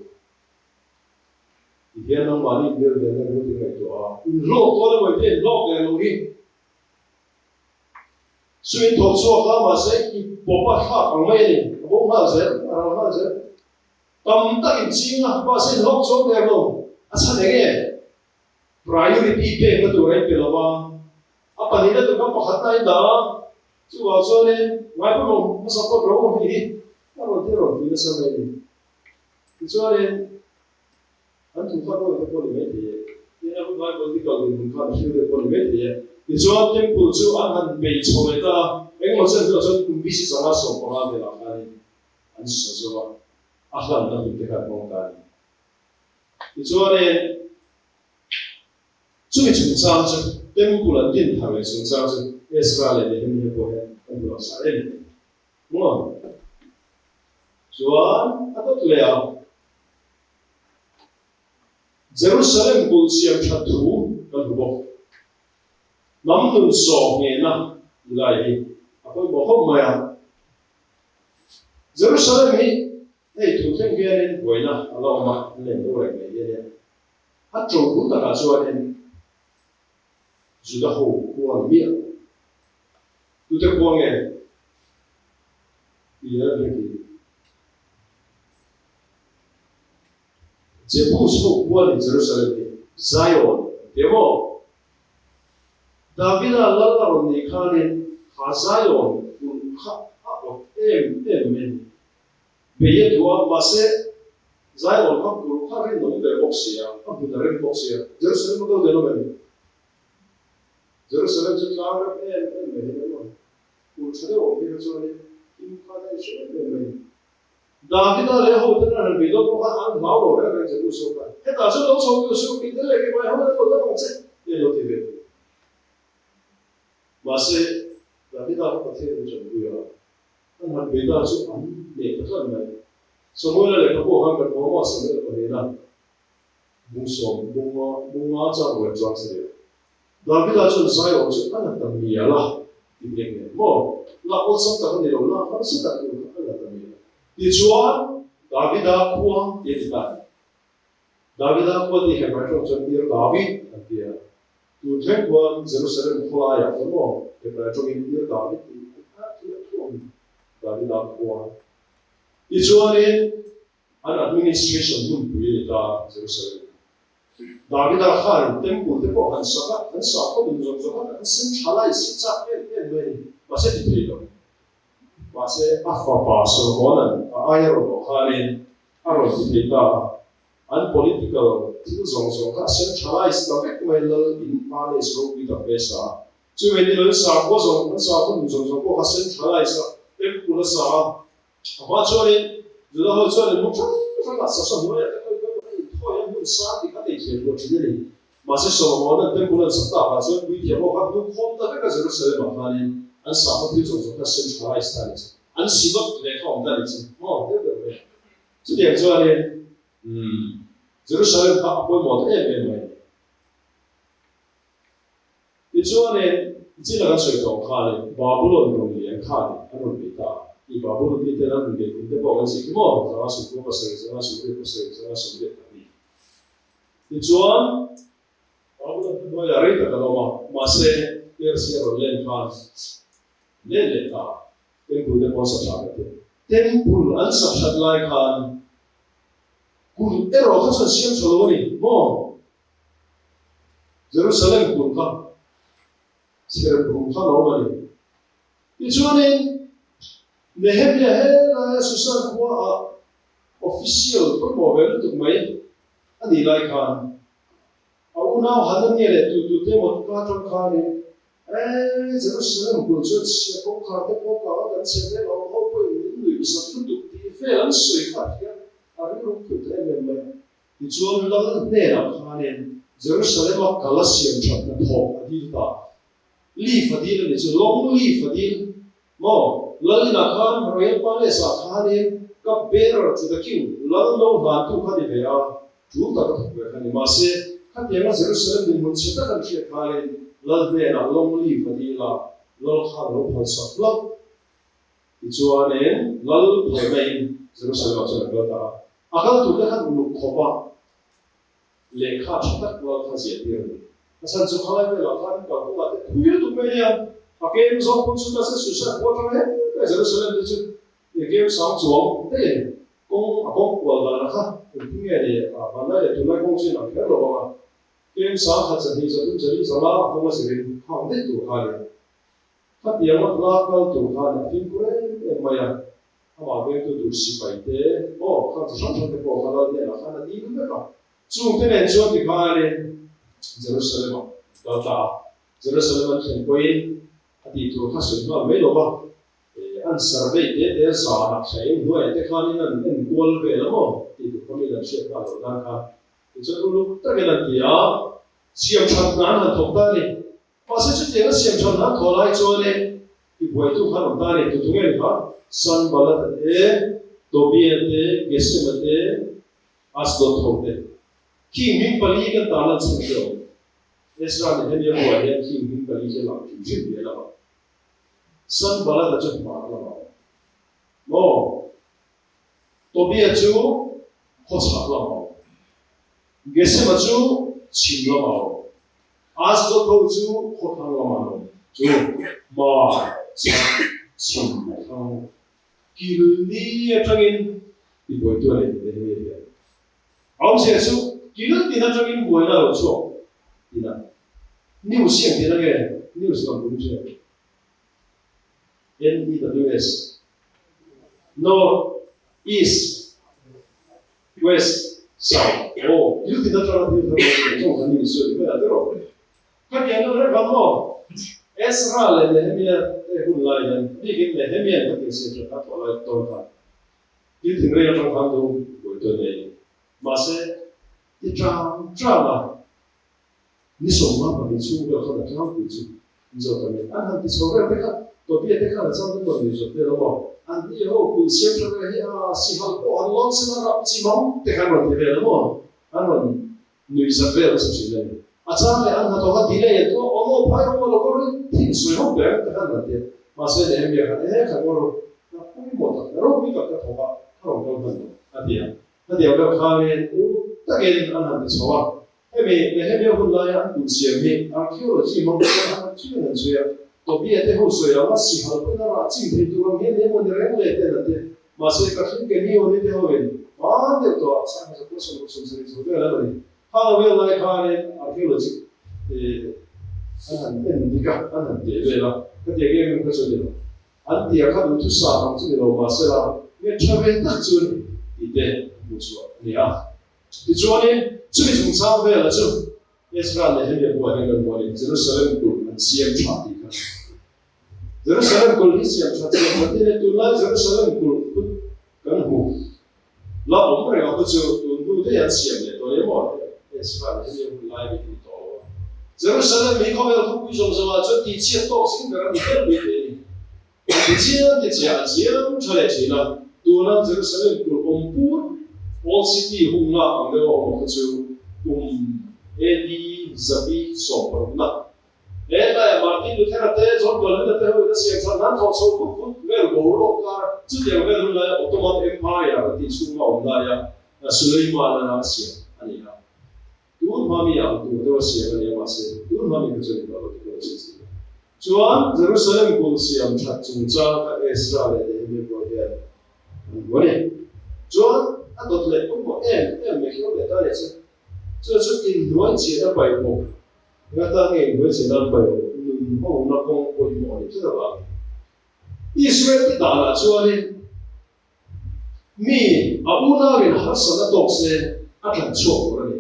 Ihian nang mani ber le na ru ti to in lo ko le mo te lo le lo hi suin tho chu kha ma se ki popa kha ang mai ni bo ma se tam ta in chinga ba se lo chu le lo a cha ne ge priority pe ka tu rai pe lo ba apa ni tu kan pakhat na ida chu wa so ne ngai pa mo sa ko ro hi na ro ti ro ni sa me ni chu ne an tu fa ko ko ni me ti ni na ko ba ko ti ka ni ka shi de ko ni me ti ni chu tem pu chu an han be cho le ta eng mo chen so kum bi si sa ma so ko na de la ka ni an so so ba a hlan na ti ka mo ka ni chu ne chu mi chu sa chu temple din thare sung sa chu Ezra le Nehemia ko he an lo sa le mo chuan atot le a Jerusalem bul siam thathu kan bo nam nun so nge na lai hi apoi bo hom maya Jerusalem hi ei tu theng ge nen boina alo ma len do re me ye a tro bu ta ka chuan Juda ho kuang mia tu te kuang ia lagi Jebus ho kuang Jerusalem Zion demo David Allah ron ni khanin kha Zion kun kha o men be ye tua mase Zion kha ku kha rin no be boxia a bu da rin boxia Jerusalem ko de no men Jerusalem chu tlang ra me no ku chade o be chu ni in kha dai chu me David đã lấy hậu thân là bị đó có ăn máu đổ ra cái chữ số này. Thế ta số đấu số cái số cái thế này cái bài hôm nay tôi đã không biết để lo thì về. Mà sẽ David đã có thể được chuẩn bị rồi. Anh hắn bị đó số ăn để cái phần này. Số mỗi lần cái bộ hàng cái bộ mà số này cái này là bung ngã cho người chọn sẽ được. David đã chọn sai rồi số anh là mía là thì cái này. Mà là ông sống tại cái này là hắn sẽ đặt được anh là mía. Thì Chúa David đã qua để đi bàn. David đã qua đi hệ bài trong trận địa David anh kia. Tu thép quan Jerusalem khóa ya đúng không? Hệ bài trong địa David thì David đã qua. Thì Chúa nên anh administration luôn bùi đi ta Jerusalem. David đã khai temple thế bộ hắn sợ có bình thường rồi hắn sinh trả lại sinh chắc cái người mà sẽ bị thiệt rồi. Mà sẽ áp vào Solomon ai rồi Khalin Aaron thì ta an political thiếu giống các centralized là việc mà là in palace rồi bị tập besa cho nên là sao có giống có centralized em cũng là sao mà cho nên giờ họ cho nên một chút là sao nói thôi em muốn sao thì các thầy thầy của chúng này mà sẽ Solomon em cũng là sao ta mà cho vì thế mà các nước không ta phải cái Jerusalem mà Khalin an sao có thiếu giống các centralized là anh xin lỗi để khôngได้จริงthế được rồi chứ điểm cho nên Jerusalem các bộ một em này thì cho nên chỉ là cái sự đồng khai Babylon đồng liền khai anh nói bị ta thì Babylon bị thế nào cũng được nhưng mà cái gì mà nó sự cố sự việc thì cho Babylon nó là rất là mà sẽ Persia rồi lên khai lên ta temple de posa chave temple an sapshat lai khan kun ero khasan siam choloni mo Jerusalem kun kha sir kun kha no mani ichone Nehemia hela susan kwa official for movel tu mai ani lai khan au now hanani le tu te mot ka tron khani Jerusalem kun chut sia ko kha te ko ka kan se le lo ho po ni ni sa tu tu ti fe an sui kha ya ari ro ku te le le ti chuan la ne la kha ne Jerusalem a kalasiam chat na tho adi ta li fadil ni chu long li fadil mo lalina khan royal palace a kha ne ka bearer to the king lal lo va tu kha de ya chu ta ka thu kha ni ma se kha te ma Jerusalem ni mun cheta kan che kha ne lal be na long li fadila lal kha lo phal sa lal ti chuan en lal phai mai Jerusalem a chana ta akal tu ka lu khoba le kha chatak lal kha zia tir ni asan chu khala be la kha ka ko la te thuya tu me ya akem zo pun su ka se su sa ko ta he ka Jerusalem de chu ye kem sang chuang te kong akong kwal la na kha tu nge de ba na le tu lai kong chi na ke lo ba kem sang kha cha ni za tu jari za la ko ma se khang de tu kha le kha tiang ma la kal tu kha na fin ko e ma ya ama ve tu tu si pai te o kha cha sam te ko kha la le la kha na di tu ka chung te ne chu ti kha le Jerusalem ta ta Jerusalem chen ko in ati tu kha su ma me lo ba an survey te za na chai no te kha ni na en gol ve la mo ti tu ko mi la che ka lo da kha cho lu ta ke la ti a siam chat na na thok ta ni pa se chu te na siam chat na tho lai cho ne ti boi tu kha no ta ni tu tu nge kha san balat e tobia te gesem te asdot thok te ki min pali ka ta la chen do Ezra ne he mo ya ki min pali ke la ki ji ye la san balat chu ma la mo tobia chu kho cha la mo gesem chu chim la mo asdot thok chu kho thang la mo chu ma cha chim thang kilni atangin ti boi tu le de he ya au se su kilun ti na atangin boi na lo chu ti na ni u sian ti na ge ni u san bu che NEWS north east west south oh kilun ti na atangin ti na chu kan ni su ni ba de ro ka ya no re ba mo Ezra le Nehemia e hun lai dan ni gin Nehemia ka ti se ka to lai to ka ที่ถึงเรื่องทางทางดูตัวนี้มาเสียที่จ้ามานี่สมมาแบบนี้ชูเรื่องขนาดนั้นกูจูนี่จะทำยังไงอันที่สองเรื่องเด็กตัวพี่เด็กขนาดนั้นตัวนี้จะเป็นอะไรบ้างอันนี้เขาคุณเสียงอะไรที่สิฮัลโหลอันล้อสิมารับจิมังเด็กขนาดนี้เป็นอะไรบ้างอันนั้นนุ้ยสักเรื่องสักสิ่งเลยอาจารย์เลยอันนั้นตัวเขาดีเลยตัวอ๋อพายเราเราก็รู้ที่สวยห้องแบบเด็กขนาดนี้มาเสียเดี๋ยวมีอะไรเขาก็รู้ไม่หมดเราไม่กับเขาว่าเขาเราเป็นอันเดียวเราข้าเองตะเกียนอันนั้นที่สองให้มีคนไล่อันดูเสียงให้อันที่เราจิมังอันที่เราช่วยตัวพี่เด็กเขาสวยว่าสิฮัลโหลนั่นว่าจริงที่ตัวเราเนี่ยมันเรื่องเล็กแต่ละเด็กมาเสียกับที่เกี่ยวนี่เดียวเองมันเดี๋ยวตัวสร้างจากผู้สมัครสมัครสุดยอดเลยข้าวเวลาข้าเนี่ยอันที่เราจิอันนั้นเป็นดีกับอันนั้นเดี๋ยวเวลาก็เดี๋ยวเองมันก็จะเดี๋ยวอันที่ข้าดูทุกสายของที่เรามาเสียละเนี่ยชอบเป็นตัดจุดอีเดมุสวะเนี่ยที่ช่วงนี้ช่วยส่งสาวเวลาจุดอิสราเอลเนี่ยเป็นวันนี้วันนี้เจรูซาเล็มกุลมันเสียมชาติกันเจรูซาเล็มกุลที่เสียมชาติกันที่เนี่ยตุลาเจรูซาเล็มกุลกันหูแล้วผมเรียกว่าจะดูได้ยังเสียมเนี่ยตัวนี้หมดอิสราเอลเนี่ยมันไล่ไปที่ต่อเจรูซาเล็มมีข้อมูลทุกผู้ชมว่าจุดที่เชี่ยโตสิ่งกันที่เป็นไม่ดีที่เชี่ยที่เชี่ยเชี่ยชาเลจีนะตัวนั้นเจรูซาเล็มกุลพูดall city หุ่นละอันเดียวก็จะเอดีจับสองคนนะเอ้แต่มาร์ตินลูเทอร์เต้จอนก็เลยเต้เอาเสียงนั้นเขาส่งปุ๊บเวลโกโลกาจุดเดียวเวลเลยออโตมันเอ็มพายร์ที่ชุ่มเอาได้ยาสุเลย์มานนะเสียอันนี้นะดูมามีอ่ะดูตัวเสียกันยังมาเสียดูมามีก็จะมีอะไรก็จะเสียจวนเยรูซาเล็มกุลเสียมชัดจุงจ้ากับอิสราเอลเองมีโปรเจกต์วันนี้จวนอันตัวเล็กผมบอกไม่คิดว่าจะได้สิ这是因缘结的摆布，那当然因缘结的摆布，后那公会模你知道吧？以色列的打了说呢，米乌那边还是那东西，很错了呢。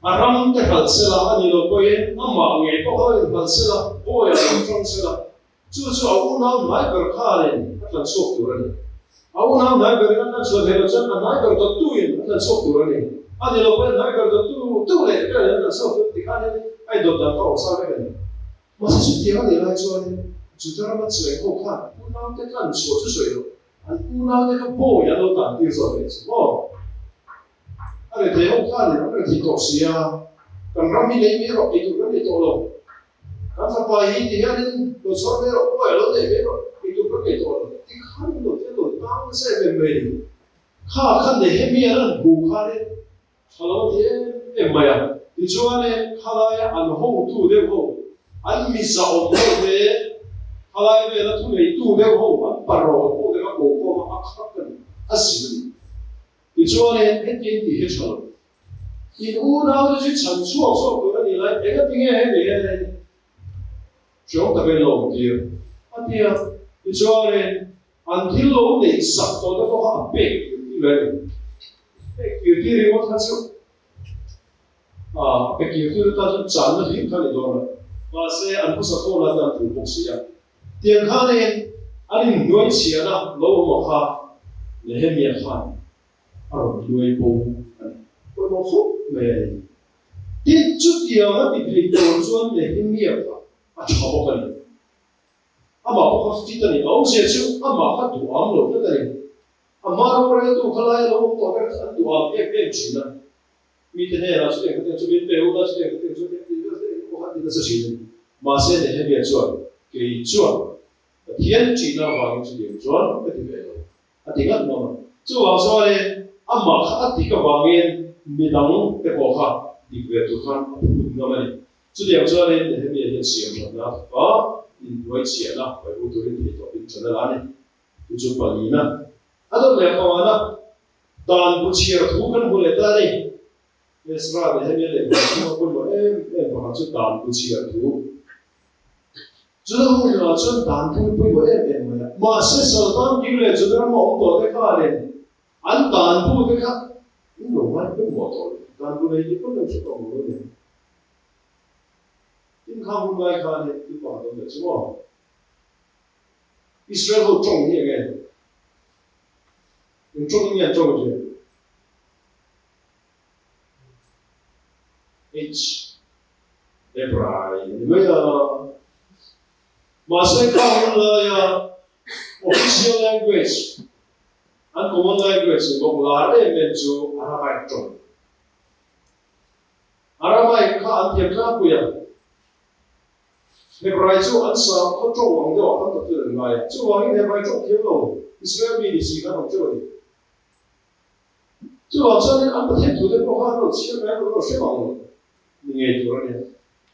ram te halsela ani lo koye amma nge ko ho halsela o ya halsela chu au na mai ber khale atlan sok turani au na mai ber na chu dhelo chan na mai ber to tu in atlan sok turani ani lo koye mai ber to tu le ka na sok ti khale ai do da ko sa le ni ma sa chu ti ani lai chu ani chu ta ma chu ko kha u na te kan chu chu sui lo an u na te ka bo ya lo ta ti so le mo anh thấy ông ta thì nó thì tổ xia còn rắm đi lấy mấy rồi thì tụi nó bị tổ rồi các thằng bài thì anh tổ số mấy rồi có lớn để mấy rồi thì tụi nó bị tổ rồi thì khăn đầu tiên rồi tao sẽ về mình khá khăn để hết miệng nó bù khá đấy sau đó thì em mày à thì cho anh khá là anh hậu tu đấy hậu anh mi sao hậu đấy khá là về là tu này tu đấy hậu anh bảo rồi hậu đấy các bộ có mà khắc cần anh xí thì cho nên hết tiền thì hết rồi thì u nào thì chỉ sản xuất số của anh lại cái tiếng hết về này chúng ta phải làm điều anh thì cho nên anh thì lâu để sắp tới đó có bể như vậy kiểu thì remote thật sự cái kiểu thì ta sẽ chán nó thì khá là đó và sẽ anh có sắp tới là anh phụ bốc xí tiền khá nên anh nuôi tiền là lâu mà khá để hết miệng khá nuôi bố tôi bảo khúc về tiếp chút điều nó bị thầy tổ chuan để kinh nghiệm à cho bố cái này mà bố cái này ông sẽ chịu mà phát đủ ấm rồi cái này mà đâu ra đủ cái này đâu có cái ăn đủ ấm em chỉ là mi thế này là sẽ cái chuyện biết béo là sẽ cái chuyện biết gì đó sẽ có cái gì đó sẽ chỉ mà sẽ để hết việc chuan cái chuan thiên chỉ là vào cái chuyện chuan cái gì vậy à thì cái nó chú bảo sao đây amma khát thì các bạn nghe mình đang cái bộ khát đi về tu khát nó mà này chú điều cho nên để mình hiện diện mà nó có nói chuyện là phải vô tôi thì tôi biết cho nó là này chú bảo gì nè à đó là các bạn đó đàn bút chia thu cần bút lệ ta đây Israel để mình lệ mà bút mà em bảo chú đàn bút chia thu chú đó không là chú đàn bút bút em mà sẽ sau đó kiểu lệ chú đó mà ông tổ cái khá này anh đàn bút cái khác, những đồ ăn cũng bỏ tội, đàn bút này chỉ có được chút đồ thôi nhỉ, những khang bút này khai này thì bỏ tội được chứ không? Israel họ trồng như thế này, 用中念中句 H Hebrai vậy mà sẽ không là official language anh common language một là để mình chú Aramaic trong Aramaic khá anh thiệp khá bùi Hebrai chú anh sao có trong hoàng đó anh tập tự ngài chú hoàng Hebrai trong thiếu lâu Israel bị gì cả không chú chú hoàng sao nên anh tập thủ đến có khá lâu chiếc này có sẽ bằng nghe chú rồi nè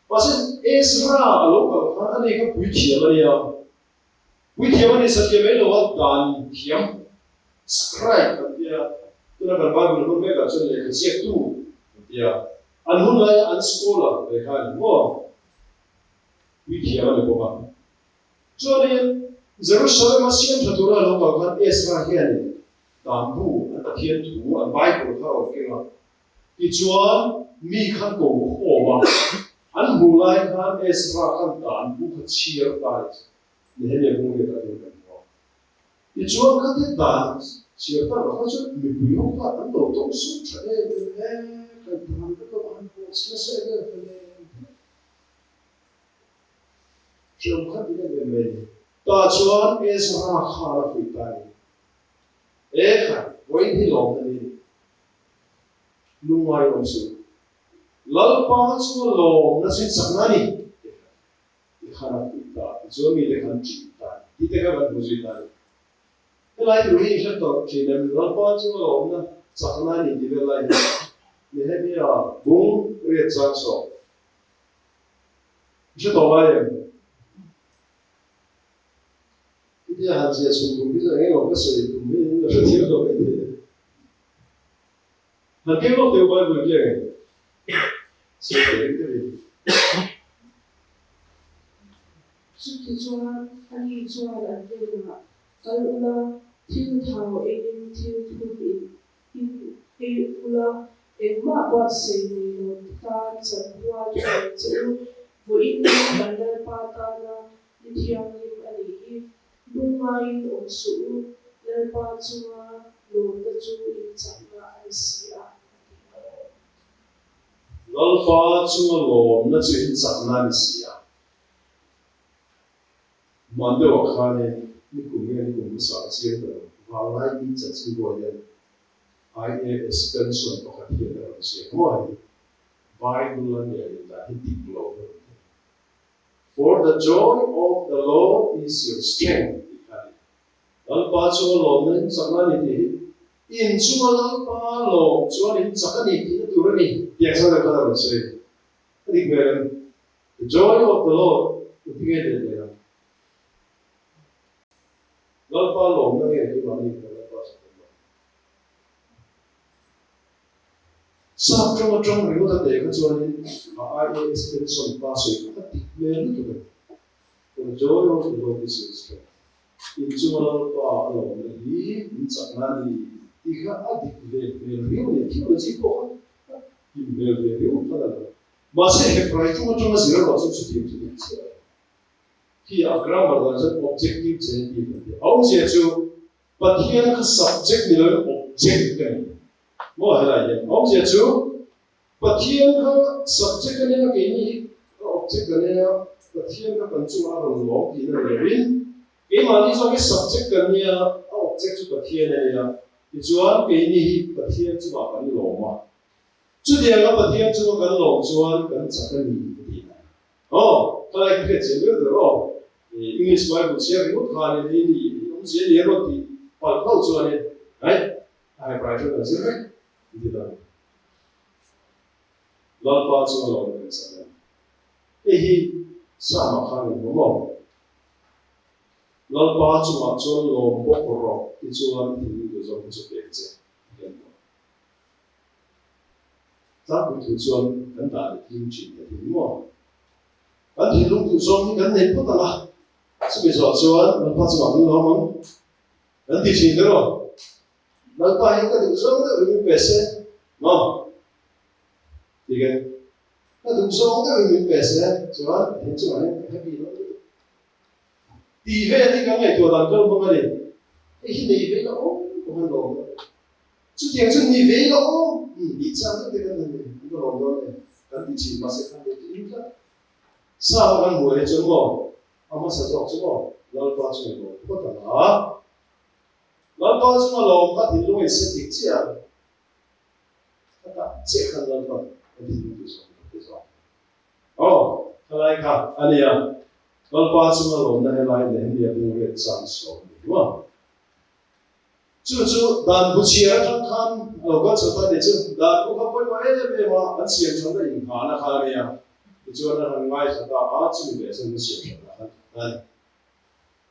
và sẽ Ezra lúc mà anh ấy có buổi chiều này buổi chiều này sẽ kiếm mấy lâu đàn kiếm scribe thì tôi nói rằng Bible không biết là cho nên cái giết tu thì anh hôm nay anh scholar để khai mua buổi chiều này có bạn cho nên Jerusalem mà xem thật là lúc mà anh Ezra hiện đàn bu anh thiên thủ anh Bible thao cái nào thì chúa mi khăn cổ khổ mà anh hù lại khăn Ezra khăn đàn bu khăn chia lại để hiện không biết là điều gì thì chúa khăn thế đàn chia ta là cho mình bị hút ta anh đầu tổng số trở nên cái đàn cái bạn có sẽ cái này trường khăn cái này mình ta chúa Ezra khá là phi tai khá với thì lòng này nung ngoài lòng sự lalpa chúa lòng nó sẽ sẵn nani khá là phi tai chúa mình để khăn chỉ tai thì thế các bạn muốn gì tai cái này thì mình sẽ tập chỉ là lalpa chúa lòng nó sẵn nani thì cái này để hết bây giờ bung riết sang số sẽ tổ lại bây giờ hàng giờ xuống bây giờ nghe một cái sự tụi mình là rất thiếu rồi hàng cái lúc tiêu bài vừa kia sẽ đến cái gì suốt thì cho anh đi cho là cái là cái là thiếu thảo em thiếu thu bị em là em mà qua sinh rồi ta chẳng qua chuyện chứ với những bạn đời ba ta là đi theo những anh ấy Bungain o su lalpa chunga lo ta chu in changna ai sia lalpa chunga lo na chu in changna ni sia mande wa khane ni kumye ni kum sa chia da wa lai ni cha chi go ya IAS pension to ka thia da sia mo ai Bible ne da hi dik lo for the joy of the Lord is your strength. Lalpa chunga lo nên sakna ni ti in chunga lalpa lo chuan in sakani ti na turani tiak sa da kada se dik me the joy of the Lord to be there lalpa lo na nge ti ma ni lalpa sa trong trong ri ta de ka chuan in ai extension pa se ka dik me ni to for the joy of the Lord is your strength in chunga pa lo ni in sakna ni ikha adik le rio ni thio ji ko in le rio ta la ma se he prai chunga zero lo su ti ti ki a grammar da je objective je ti ti au je chu pathian ka subject ni lo object ka ni mo ha la ye au je chu pathian ka subject ni ka ni object ka ni pathian ka kan chu a ro lo ki na le win cái mà đi cho cái subject gần như object cho cái thiên này là thì chuan cái này cái thiên cho vào cái lỗ mà chứ thì cái thiên cho cái lỗ chuan cái chắc cái gì cái này cái này cái chuyện đó rồi English Bible share cái một cái này thì ông sẽ liên quan thì phải câu chuan này đấy ai phải cho cái gì đấy thì là lo bao cho lỗ cái sao cái sao mà khai đúng không lalpa chunga chuan lom bok ro ti chuan thing du zo chu pe che ta ku tu chuan kan ta thing chin ta thing mo kan thi lung tu zo ni kan nei po ta la chu be zo chuan lalpa chunga kan lo mong kan ti chin de ro lalpa hi ka du zo de u pe se no ti ge ka du zo de u pe se chuan hin chuan happy lo tỷ về thì cái ngày tuổi đàn câu mà cái gì này về nó cũng không lo 这点是你没有，你这样这个人，一个老多人，跟你起码是看得清的。上班回来之后，阿妈说做之后，老爸就说不得了，老爸就说老爸听懂也是听这样，他讲这看老爸，他听懂就说，哦，他来看，安尼啊，老爸就说老那来年也不会长手，对吧？就但不起来看看，老爸说他的就但不看不买的嘛，很现成的银行那看没有？就那很爱说啊，这个也是很现成的，哎，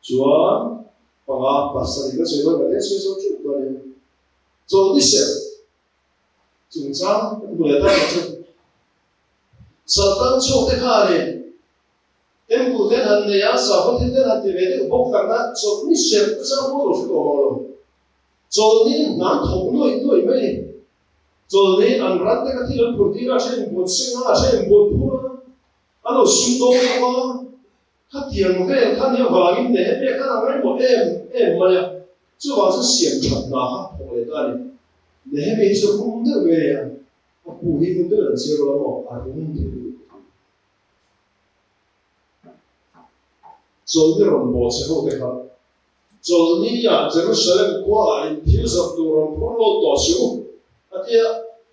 主要把生一个水果的水手煮过来，做一些，总章不来到就，少当初的看的，天不天很的呀，少不天天很的，别的不干那做一些不知道我都是搞了。做你难同对没？做你安然这个天人普地那些不生啊，些不普啊，啊都心多的话，他点费他你话音的，别看那个我么呀，这话是现成的哈，同来的哩，你那边是空的没呀？我不会跟这人接触了嘛，啊空的。做你人无之后的哈。做你呀，这个神过来，平时都让普罗多修，啊对呀，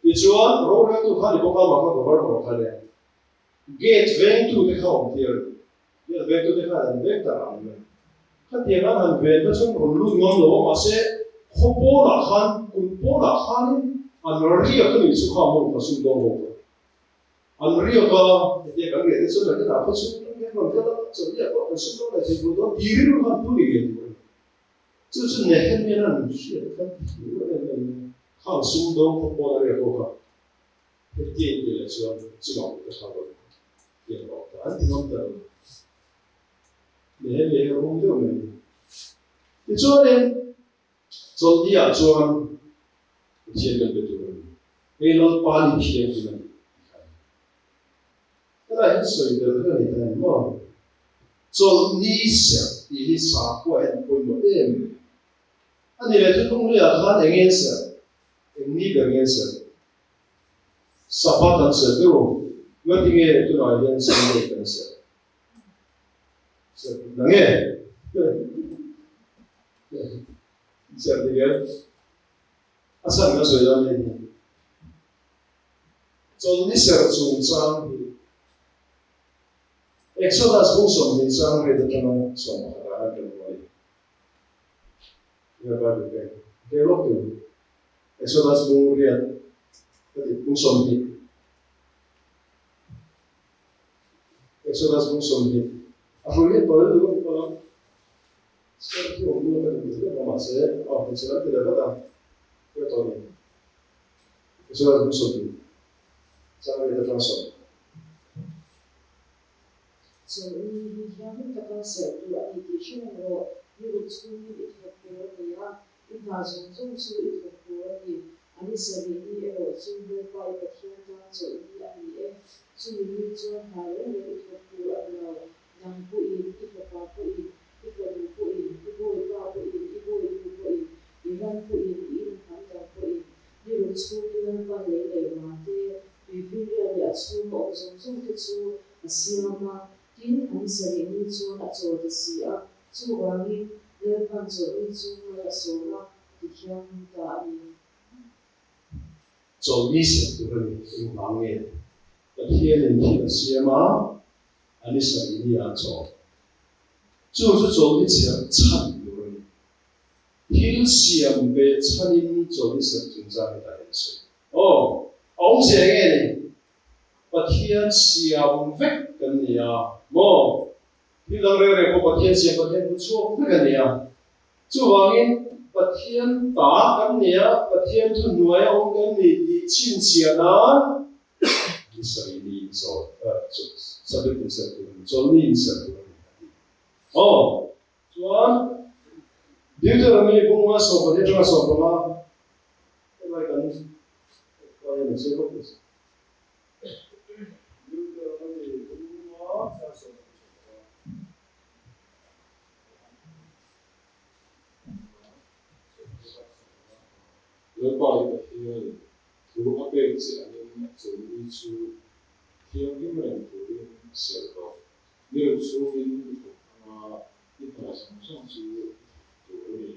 你说罗人都看你不看嘛，看不看不看的，get ventu的看我们的，你 ventu 的看，你 vector 啊，看点看很 vector 从路我罗嘛些，可波那看，kun波那看呢，安瑞啊，跟你去看我们是多好，安瑞啊个，你讲嘅，你说人家哪不是，你讲人家做嘢个，是多来是不多，第二路看不离。就是那面那女婿，他抗苏东风波的那个话，对电影来说，至少不差不多，电脑咱听不得，那个红六没，你做呢，做你啊做，先跟着做，为了把你骗出来，那很水的那里的嘛，做你想你傻瓜，不么的。那你来做攻略啊？看哪件事？你个件事，18当时对不？我听个最老一件事那件事，是哪个？对，像这个，啊，上个水到那边，做你想主张的，Exodus 不说你张的这种什么的，那种东西，要不然对，给落土。Exodus 不练，不说你 ，Exodus 不说你，啊，后面多人都可能，这个我们那个这个嘛是，哦，你知道这个不的，这个道理，Exodus 不说你，张的这种说。So we have the concept to education or you would school it for the in thousand so it for the and it's a really so the by the theater so the so we need to have it for the young boy if the papa if the boy if boy papa if boy even boy even come boy you would school the by the mate we feel the school also so to asiyama tin an sari ni chuan a chaw ta si a chuwangin lerpan chaw ni chu a sawma tikhiam ta ani 做你想的那个行业，那天人听的些吗？啊，你生意要做，就是做你想参与的，听想被参与做你想中间的大件事。哦，我们这个呢，把天想为跟你啊，么？你当然我把天想把天不错，不跟你啊，就王因。把天打跟你啊，把天就暖我跟你亲切呢，你所以你做做这个事做你事哦，说，你这个没跟我说过，你这么说过吗？那个跟我也没说过。lỡ bài tập thiền thu áp bê sẽ nên cho đi chú thiền cái mình thu đi sẽ có nếu chú in ít là sống sống chú thu đi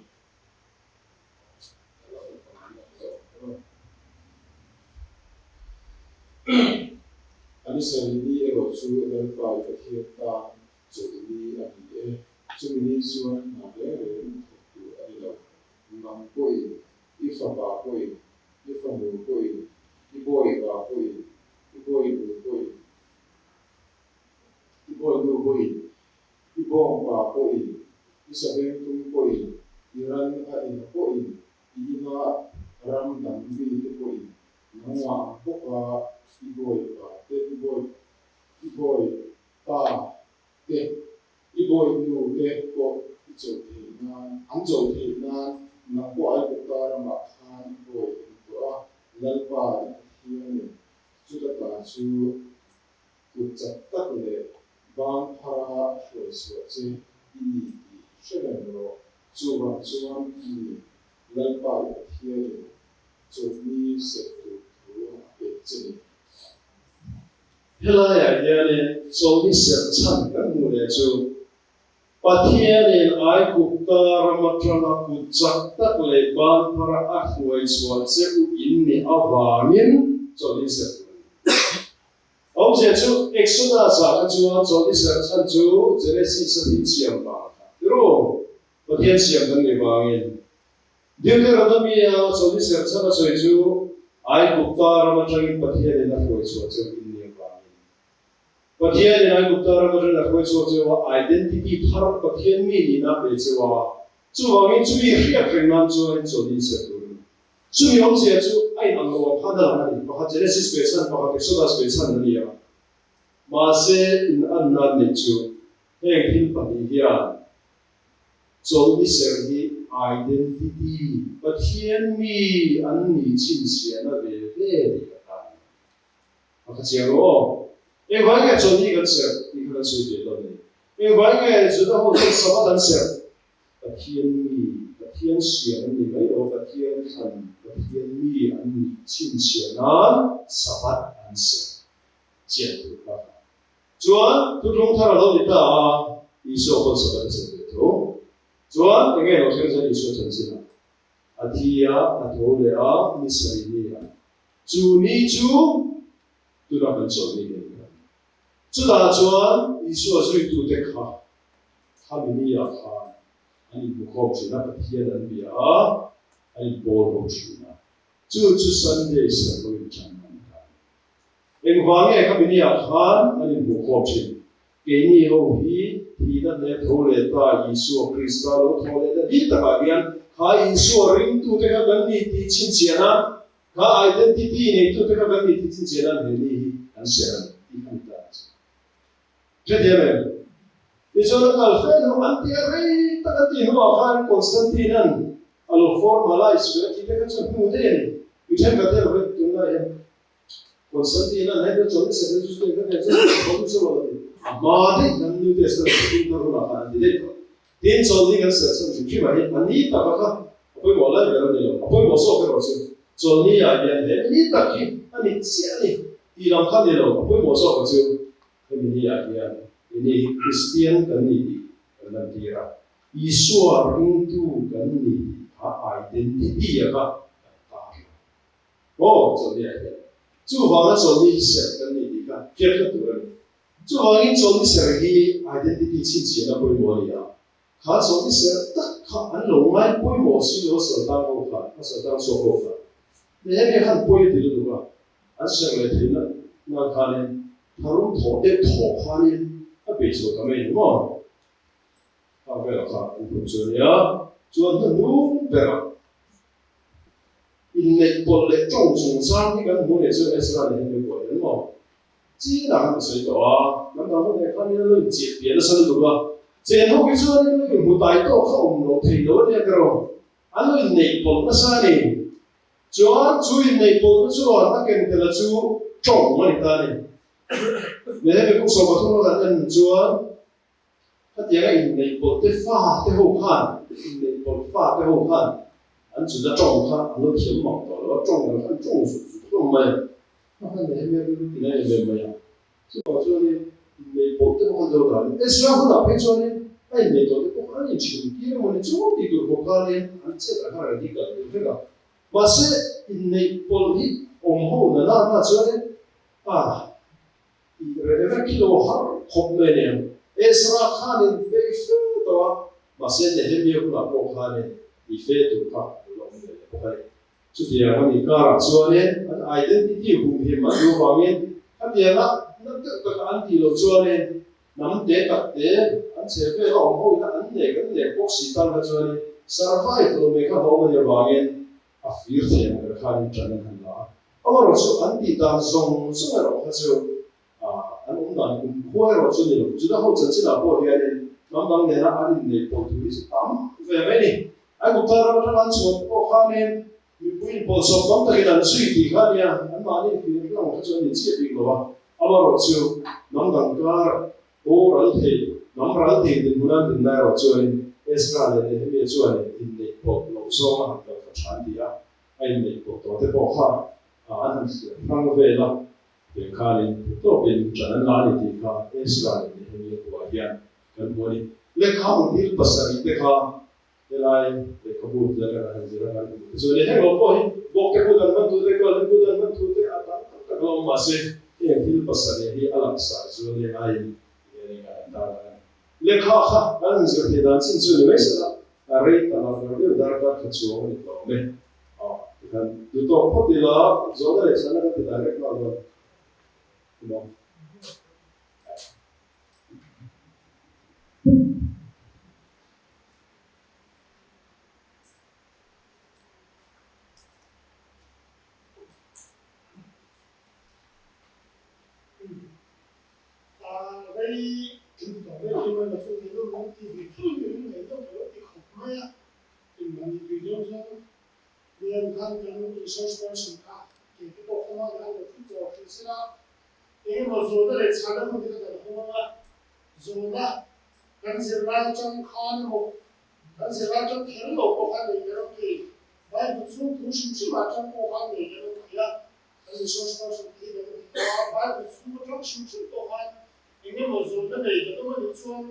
anh sẽ đi ở chú lỡ bài tập thiền ta cho đi anh đi chú mình chú anh mà để thu anh đâu nằm bôi if a ba bôi if a mu bôi if bôi ba bôi if bôi mu bôi if bôi mu bôi if bôi ba bôi if sabeng tung bôi iran a in bôi ina ram dam bi bôi nangwa boka if bôi ba te if bôi ta te if bôi mu te ko cho thì na ăn cho thì na na ko ai ko ta ma khan bôi to lalpa hian chu ta ta chu ku chat tak le bang phara hoi so che i shelen ro chu wa chuan i lalpa hian chu ni se tu pe che helaya hian so ni se chan kan mu le chu Pathianin ai kukta ramatrana kuchak tak le ban para akhwai chuan che u in ni awangin choli se au je chu exodus a chuan choli se chan chu genesis a tin siam ba ro pathian siam kan ni wangin deuteronomy a choli se chan a choi chu ai kukta ramatrana pathianin akhwai chuan che u in ni Pathian in ai gupta ramajan a khoi so chewa identity thar pathian mi ni na pe chewa chu wangin chu mi riak ringan chu in so din se tu chu mi om se chu ai ang lo phada la ni pa genesis pe san pa exodus pe san ni ya ma se in an na ni chu heng hin pa ni ya so ni se hi identity pathian mi an ni chin sia na ve ve ni ka ta ka chiaro因为我做呢个事，你可能随便了你。因为我做到好多什么东西，个天米，个天线，你没有个天看，个天米，你亲切难，什么东西，见不到。主都中他老的大，你说我什么东西头？主你看我听说你说成绩了，阿提呀，阿头的啊，你是你呀，主你主，都那很做你的。这打转，你说是都得看，他们你要看，你不靠近那个天人比啊，你波动去了，这三类是会讲难的。因方面他们你要看，你不靠近，给你后皮，皮的那头来打，你说克里斯塔罗头来的，你大把人，他你说人都得跟你提亲切呢，他 identity 呢都得跟你提亲切呢，你很显你看到。这点没，你说那个非常安定哎，大家听话看Constantine，阿罗 formalize 的，这个是目的，以前个这个会懂那些Constantine那个做的是就是那个就是我们说的，妈的，那你得是听他说那看，你得，点做那个是是去买，你大家看，不我来了你了，不我说给我说，做你啊也你大去，那你这里，你让看你了，不我说我就。ini akhirnya ini Kristen kan ini dalam dira Yesus itu kan ini identity ya kak oh jadi aja cuma jadi kan ini kan kita tuh cuma ini jadi segi identity cincin apa yang ya kalau jadi tak kan lomai pun masih lo sedang apa sedang soal ini kan pun itu tuh kan asal itu nak kalian 하루 더대 더 하는 앞에서 가면 뭐 하게라 가 우선이야 저는 너무 배가 인내 벌레 종송상 이건 뭐에서 에스라는 게 뭐예요 뭐 지나는 것이죠 남다고 내가 하면은 제别的事都吧제后说那个不带到后楼梯楼那个安那内部那啥呢就注意内部就那个的就重嘛你看呢Nếu cũng so với thông là nhân chúa, các tiếng Anh này bộ tế pha tế hậu hàn, này bộ pha tế hậu hàn, 俺只在种它，俺都挺忙的，我种了，看种树，种没有，那看哪边比那边没有，就我说呢，美国这么多的，哎，虽然我那边说呢，哎，美国的不可能穷，因为我们中国的国家呢，俺这个看了一个这个，我是美国的，我们后的那说呢，啊。إذا كيلو حر خبزين إسرع خان بيفيد مثلا نهم يكون أبو خان يفيد كا شوف يا من يكار سؤالين الأيدنتيتي هم يوبامين هذه أنا نبدأ عندي لو سؤالين نمدة كتير أن سيفي هو أن بوكسي كان سؤالين survive لو ميكا هو من يوبامين أفير ثيان كان جنن هلا أمر سو عندي دا زون سؤال هذا我们国外这里，知道后真正的过年，当年那阿里的português tam，为咩呢？哎，我当然咱说我看呢，你不因播说讲得人水地看呀，俺妈呢，比如讲我说你这边个话，阿拉就能当个多人体，能人体的不能定来了做呢，也是讲的呢，咩做呢？因为播老少嘛，就传递啊，哎，你播多的播哈，俺是方便了。เป็นข้าเลยก็เป็นจากนั้นร้านที่ข้าเอสร้านที่มีตัวเฮียนกันพอดีเล็กข้าวที่ภาษาอีกเล็กข้าวเวลาเล็กขบวนจะกันอะไรจะกันส่วนเล็กเราก็เห็นบอกแค่พูดกันมันตัวเล็กก็เล็กพูดกันมันตัวเล็กอาจารย์ก็ลองมาเสียเองที่ภาษาเนี่ยที่อัลลักษาส่วนเล็กไอ้เนี่ยกันต่างกันเล็กข้าวข้านั่นจะที่ด้านสิ่งส่วนนี้ไม่ใช่ละอะไรต่างๆเราเรียกดาร์กขัดช่วงนี้ต่อไหมอ๋อกันดูตัวพอดีละส่วนเล็กฉันก็ที่ดาร์กมาแล้วNo. 因为做的来查的问题在哪嘛？做的，但是那种看么，但是那种听了不看的也都可以，那不做不是起码种不看的也都可以啊。但是说实话是可以的，那不做种是不不看，因为我做的那个都没做，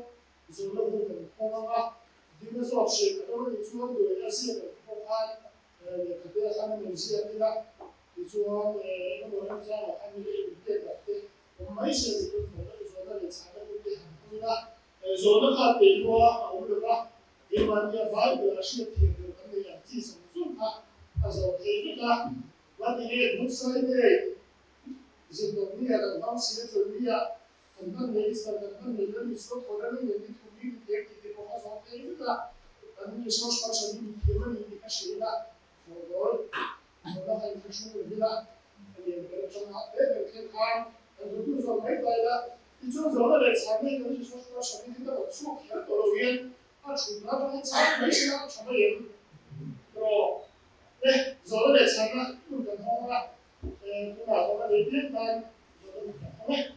做的不能看啊。这个说是都没做对，那些不看，可能他们有些对吧？你说那么人家我还没有对的对。我们是说那里查的不对，对吧？说那个比如说我们说，一般的外国是听的，可能也记什么做他，他说听的，那你不是的，是懂的，等到写准备啊，等到你说等到你那里说头的那个你土地的不好说听的，等你说什么你听了你看谁的，我那还是说的的，也给他说好，给他。就是说没带的，你就说那个产品，就是说什么那个出品多少元，他出那种产品是那什么人，是吧？哎，说那个产品不等同了，不拿说那个订单，说那不等同了。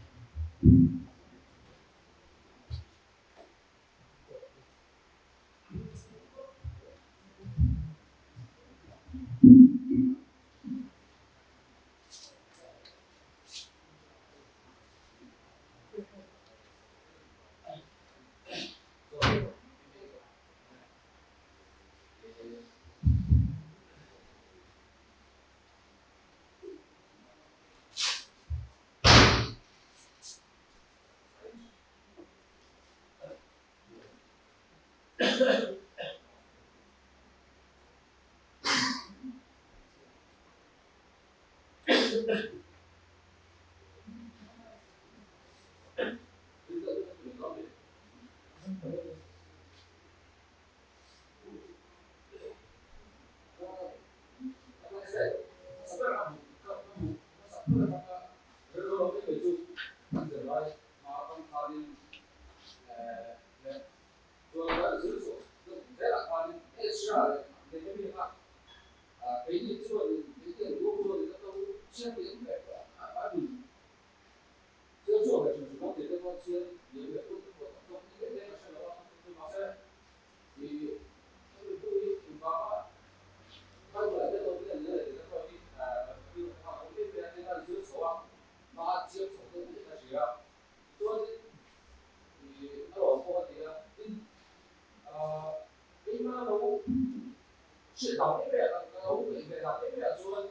是老那边我们老那边说，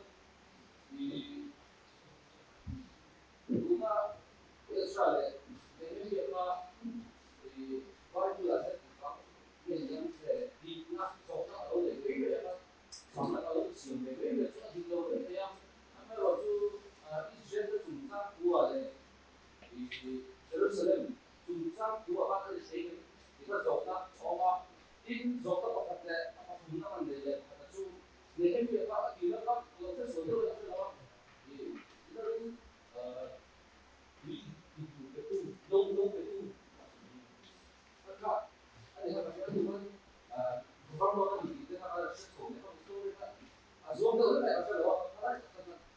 你如果这出来的，那边话，外部来的地方，变成是你那做到老的那边嘛，上到老是那边做听到的这样，那么老就一些的中山部啊的，Jerusalem，中山部啊，那个谁的，这个做到好嘛，因做到我们的，我们他们的。你那边话，你那个我这手头的是话，你那种你的度，弄的度，那个，你看那个我们不光说你那个是手的，或者说那个所有的那个是的话，他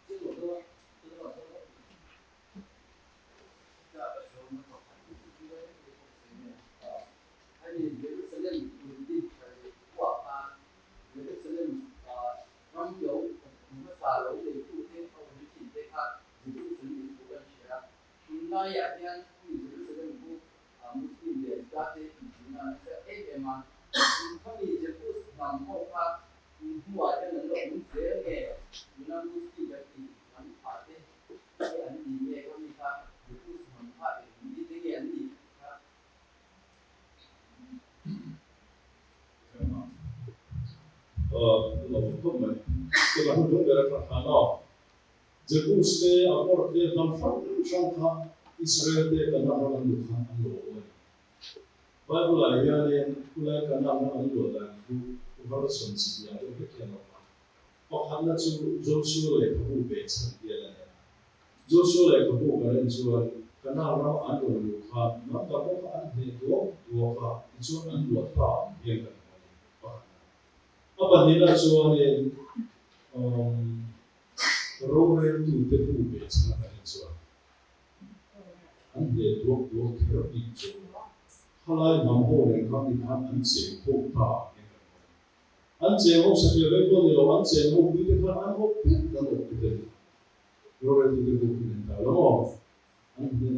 这种的话，这个还有Jerusalem稳定话啊，Jerusalem năm dấu nó xả lỗ để cụ thể không được chỉ để khác chỉ có sự nghiệp của anh chị ạ. Nói vậy thì anh cũng như sự nghiệp của Muslim để ra thế thì chúng ta sẽ ép mà không như chỉ có nằm hậu khác mua cho nên là cũng dễ nghe nhưng mà Muslim vậy thì anh phải thế cái anh đi nghe có gì khác thì cũng không phải đi thế nghe anh đi khác. cái bản thân về là khá nào, Jerusalem, Amor, cái năm trong khá Israel để cái năm nó được khá ăn lỗ rồi, Bible lại ra nên cũng lại cái năm nó ăn lỗ là cũng có rất sớm sự việc được cái nào, hoặc hắn là Joshua lại có bộ về sản địa này, Joshua lại có bộ cái này cho cái năm nó ăn lỗ được khá, nó có bộ ăn về đua khá, cho ăn lỗ khá nhiều cái apa nila suane rore tu te pu be sana ka so an de do kero pi so halai nam ho ne ka ni ha an se ho ta an se ho sa ye ve ko ni lo an se ho bi te ka an ho pe da lo te rore tu te pu ne ta lo an de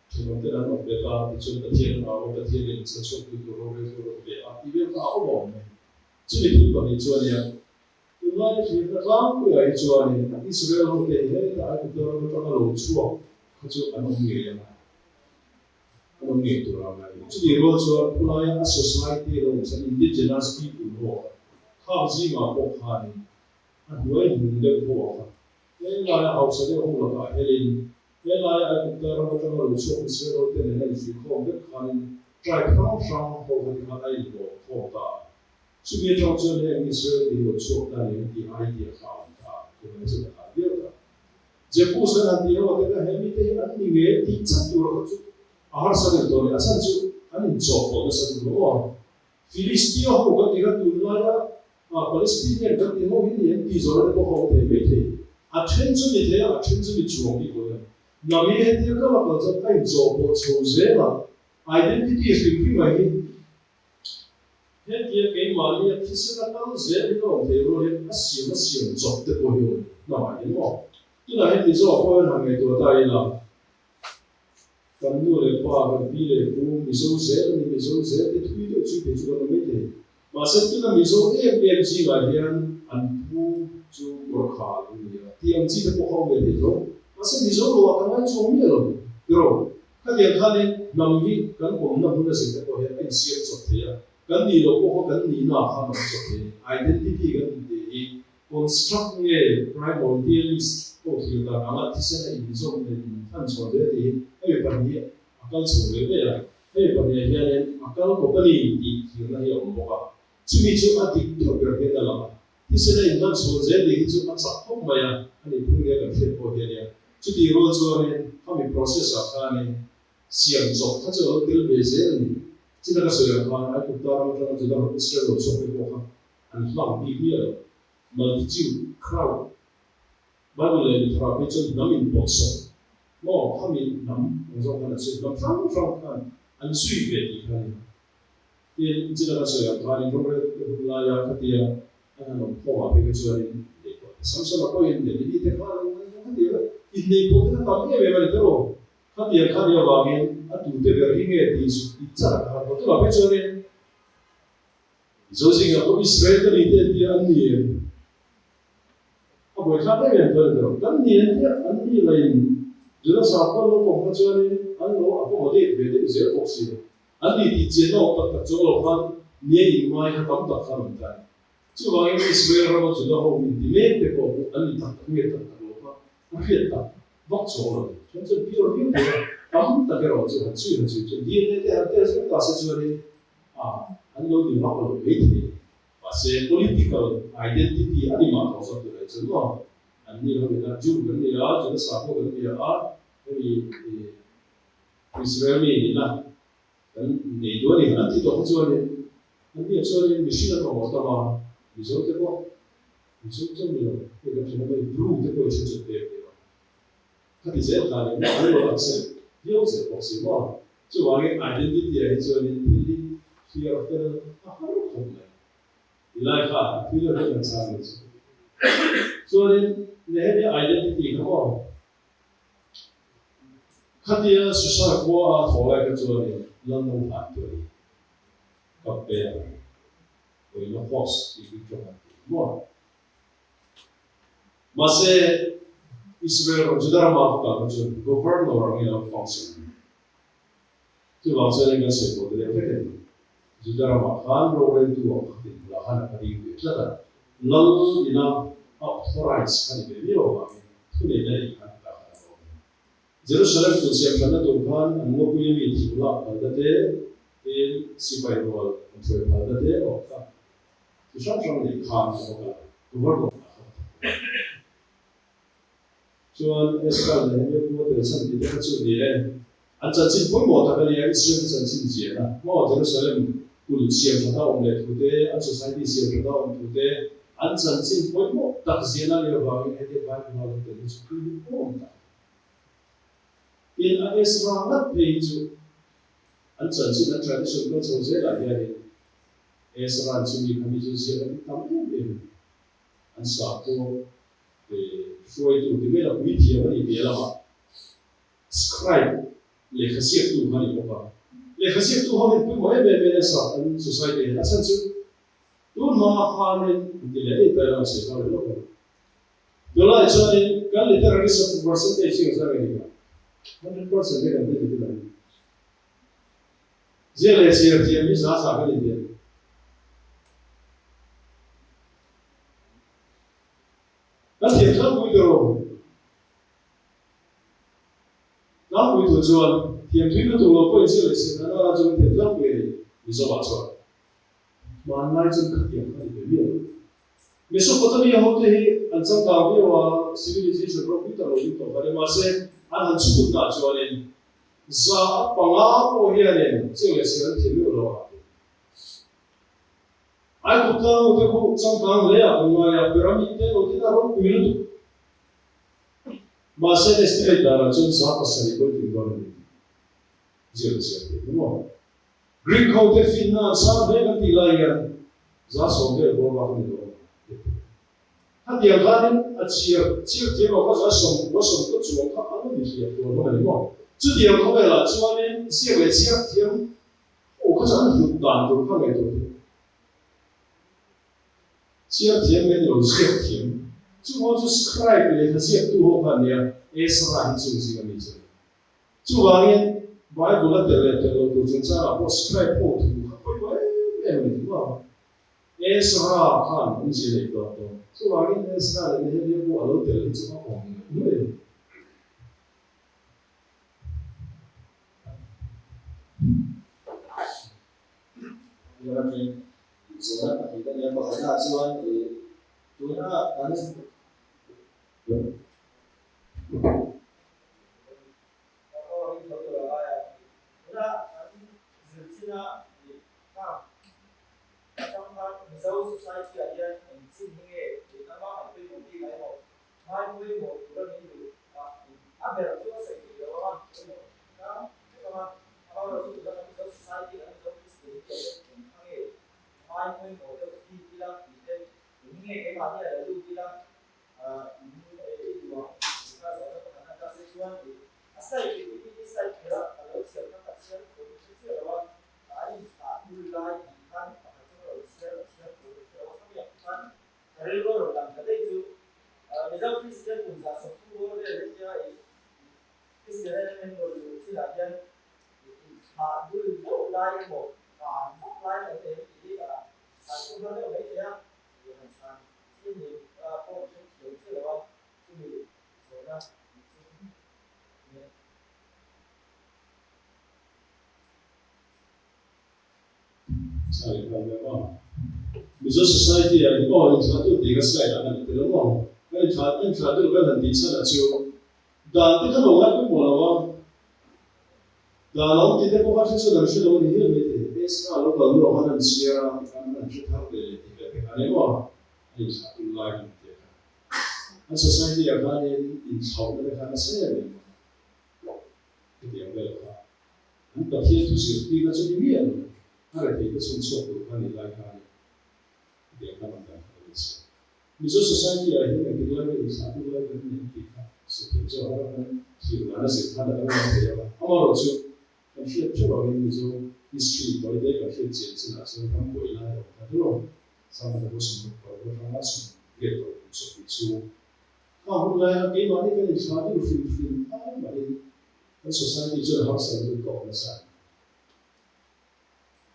se no te la no be ta ti so ta tie na o ta tie ni sa so tu rore tu ro be a i be ka o bo ne这里头你做的，原来是那浪过来做的，你是要弄的，那大家都那个露出啊，他就按农业嘛，按农业做了嘛。这里如果说后来啊 society 咯，像 indigenous people 咯，靠近嘛不看的，啊我也唔得不看，原来后生的好了个，原来啊那个那个露出，是要的那是靠的看，在康上或者看那一个好大。这边到这里，你是有做那里的 idea 好的，可能是好的。这不是那地方这个还没得，俺那个地产多了，就阿啥的多了，甚至俺做好的甚至多。菲律宾好个地方多了呀，巴勒斯坦个地方一年地做的不好的没得，啊，全职没得啊，全职没做的过的。那边地个嘛，就是俺做好做些嘛 ，identity 是另外的。那啲给马里其实那当时那个地方咧，想做得过用，那嘛因哦，就那啲做开行嘅多大啦，咁多嚟花嘅比嚟估，咪數寫，你咪數寫，你推到最邊做個咩嘅？嘛，甚至那咪數邊之外啲人估就冇卡嘅嘢，啲人知得不好嘅地方，嘛，甚至數話咁樣做咩咯？對咯，佢哋睇咧，能力咁我們能成得過係邊先做嘅啊？咁你老婆咁你那可能做嘅 identity 咁你 construct 嘅 primordialist 嗰條嘅啱啱先係嚴重嘅犯錯嘅啲，因為本嘢阿剛從嘅咩啦，因為本嘢係咧阿剛嗰個你條那嘢唔好啊，所以就阿啲特別嘅啦，其實咧唔錯嘅你就阿雜通咪啊，你碰嘅個結果嘅咧，就啲嗰個咧，他們 process 啊咧，想做，他就點咩嘢咧？即係個時候話喺古代我哋知道Israel做嘅嗰個，係浪費嘅，multitude crowd，巴比倫嘅 crowd 就難以保守，我他們難，我講緊係說，常看，很隨便地看，因即係個時候話你講嘅拉亞嗰啲啊，弄破壞佢嘅做嘅，甚至乎嗰樣嘢你睇下，嗰啲咧，印尼嗰啲當咩嘢嚟嘅？他哋看到話嘅，啊，對對嘅，應該係一扎，我都話俾咗你， Dấu gì là có Israel cái gì thì anh nhìn, à buổi sáng cái việc tôi được, anh nhìn thì anh nhìn là chúng ta sao có lúc không có cho nên anh nói à có một cái về cái dễ phục sự, anh đi thì chiến đấu tất chỗ là phân, nhớ in mai cái tấm tất phân tại, chứ vào cái Israel nó chúng ta không nhìn thì mấy cái bộ anh đi tất biết tất lúc đó, anh biết tất, vóc số rồi, chúng ta biết rồi tấm tất cái rồi chứ hắn suy đi đến cái chúng ta sẽ cho nên à anh nói điều đó là cái gì và sẽ political identity anh mà có sao được chứ không anh như là Jew cái gì đó chúng ta sao có cái gì đó vì Israel này là cái này đối với anh thì tôi cho nên anh biết cho nên mình suy luận một tao mà mình sống thế có mình sống trong nhiều cái cái chúng ta mình prove thế có sự thực tế cái gì sẽ là những cái mà sẽ hiểu sẽ có sự mà chứ vào cái identity ấy cho nên thì khi ở cái không này lại khác thì là cái sao này cho nên nếu cái identity nó có khi thì society của họ lại cái cho nên lần đầu phản đối các bé với nó host thì cái chỗ này mà sẽ Israel cũng chúng ta làm một cái governor như là function chứ vào sẽ là cái sự của cái này chúng ta làm một role to thì là hành cái gì vậy đó lần đi nào authorize cái gì vậy rồi thì này là cái đó Jerusalem cũng sẽ phải là tổ chức anh muốn cái gì thì là cái đó thì sipai role thì phải là cái đó thì sao trong này khám cái governor cho Israel này nếu có thể sang thì cái chuyện này anh chân chính mỗi một cái này Israel chân chính gì đó mỗi Jerusalem cũng xem cho tao ông này thuộc thế anh society xem cho tao ông thuộc thế anh chân chính mỗi một đặc diện là điều vào những cái điều vào những cái sự không ta in Israel rất hay chứ anh chân chính anh tradition có số dễ là gì Israel chúng mình không biết gì là tao không biết anh sao cô rồi tụi mình là quý thiệt cái gì là mà scribe lệ khắc siết tụi mình có phải lệ khắc siết tụi mình cũng mới về về sao anh society là sao chứ tụi mà họ nên thì lệ cái là sẽ sao được không đó là cho nên cái literacy percentage như sao cái này 100% cái này thì là riêng lệ siết thì mình sao cái này anh thiệt không vui đâu nó vui thôi chứ thiệt thủy nó tụi nó quay trở lại xem nó là chúng thiệt không về đi sao bảo sao mà anh nói chúng khắc thiệt không về nhiều Mesopotamia hôm nay anh sang cao vớiว่า civilization rồi biết đâu biết đâu cái mà sẽ anh hắn chụp ta cho nên za panga của hiện nên chỉ là sự thiệt nhiều rồi ai cũng tahu thế cũng sang cao lấy à ngoài à pyramid thế nó thì nó cũng quý lắm mà sẽ estimate là chúng ta có sẽ có tiền bao nhiêu giờ sẽ đúng không Greek how they finance sao đấy cái tỷ lệ giá số cái bao bao nhiêu hắn điều ra nên chia thì nó có giá số có chuộng khác nó bị thiệt rồi nó đúng không chứ điều không phải là cho nên chia về chia thì có giá nó hụt đàn rồi không phải rồi chia thì mình rồi chia thì chú họ chú scribeเลยเขาเสียตู้เขาเนี่ยเอสราหิสุสิกันนี่จ้ะchúว่าเนี่ยไบเบิลเตเลเตโลตัวจงจ้าพอสคริปต์พอถูกเขาไปเอ็มนี่ว่าเอสราขันมันจะเลยตัวchúว่าเนี่ยเอสราเนี่ยเรียกว่าเราเตเลจะมาของนี่Yo creo que Zora kita dia pakai asuhan Zora harus xí là dân mà vui dốc lại một và dốc lại là để thì là cũng có mấy cái á thì là sao thì mình có một cái kiểu là thì mình rồi đó Sai kalau Mizo society yang oh yang satu tiga sekali ada di dalam orang. Yang satu kan nanti sana cium. Dan kita orang tu boleh dan orang kita pun macam tu dalam syurga ni hidup ni. Esok kalau orang orang siapa kan nanti tahu dia tidak ada orang. Yang satu lagi dia. An society yang kan in tahu dia kan saya ni. Itu yang berapa. An tapi itu sih tiga jadi dia. Ada tiga sonsor kan ni lagi kan. Dia akan mengatakan Mizo society ini yang kita lihat di satu lagi yang kita seperti orang yang sih ada orang yang amar itu kan siapa coba ini Mizo history kalau dia kan siapa cerita tentang bola atau sama dengan semua orang langsung dia tahu seperti itu kalau mulai lagi mana kan satu film apa mana kan society itu harus ada keonasan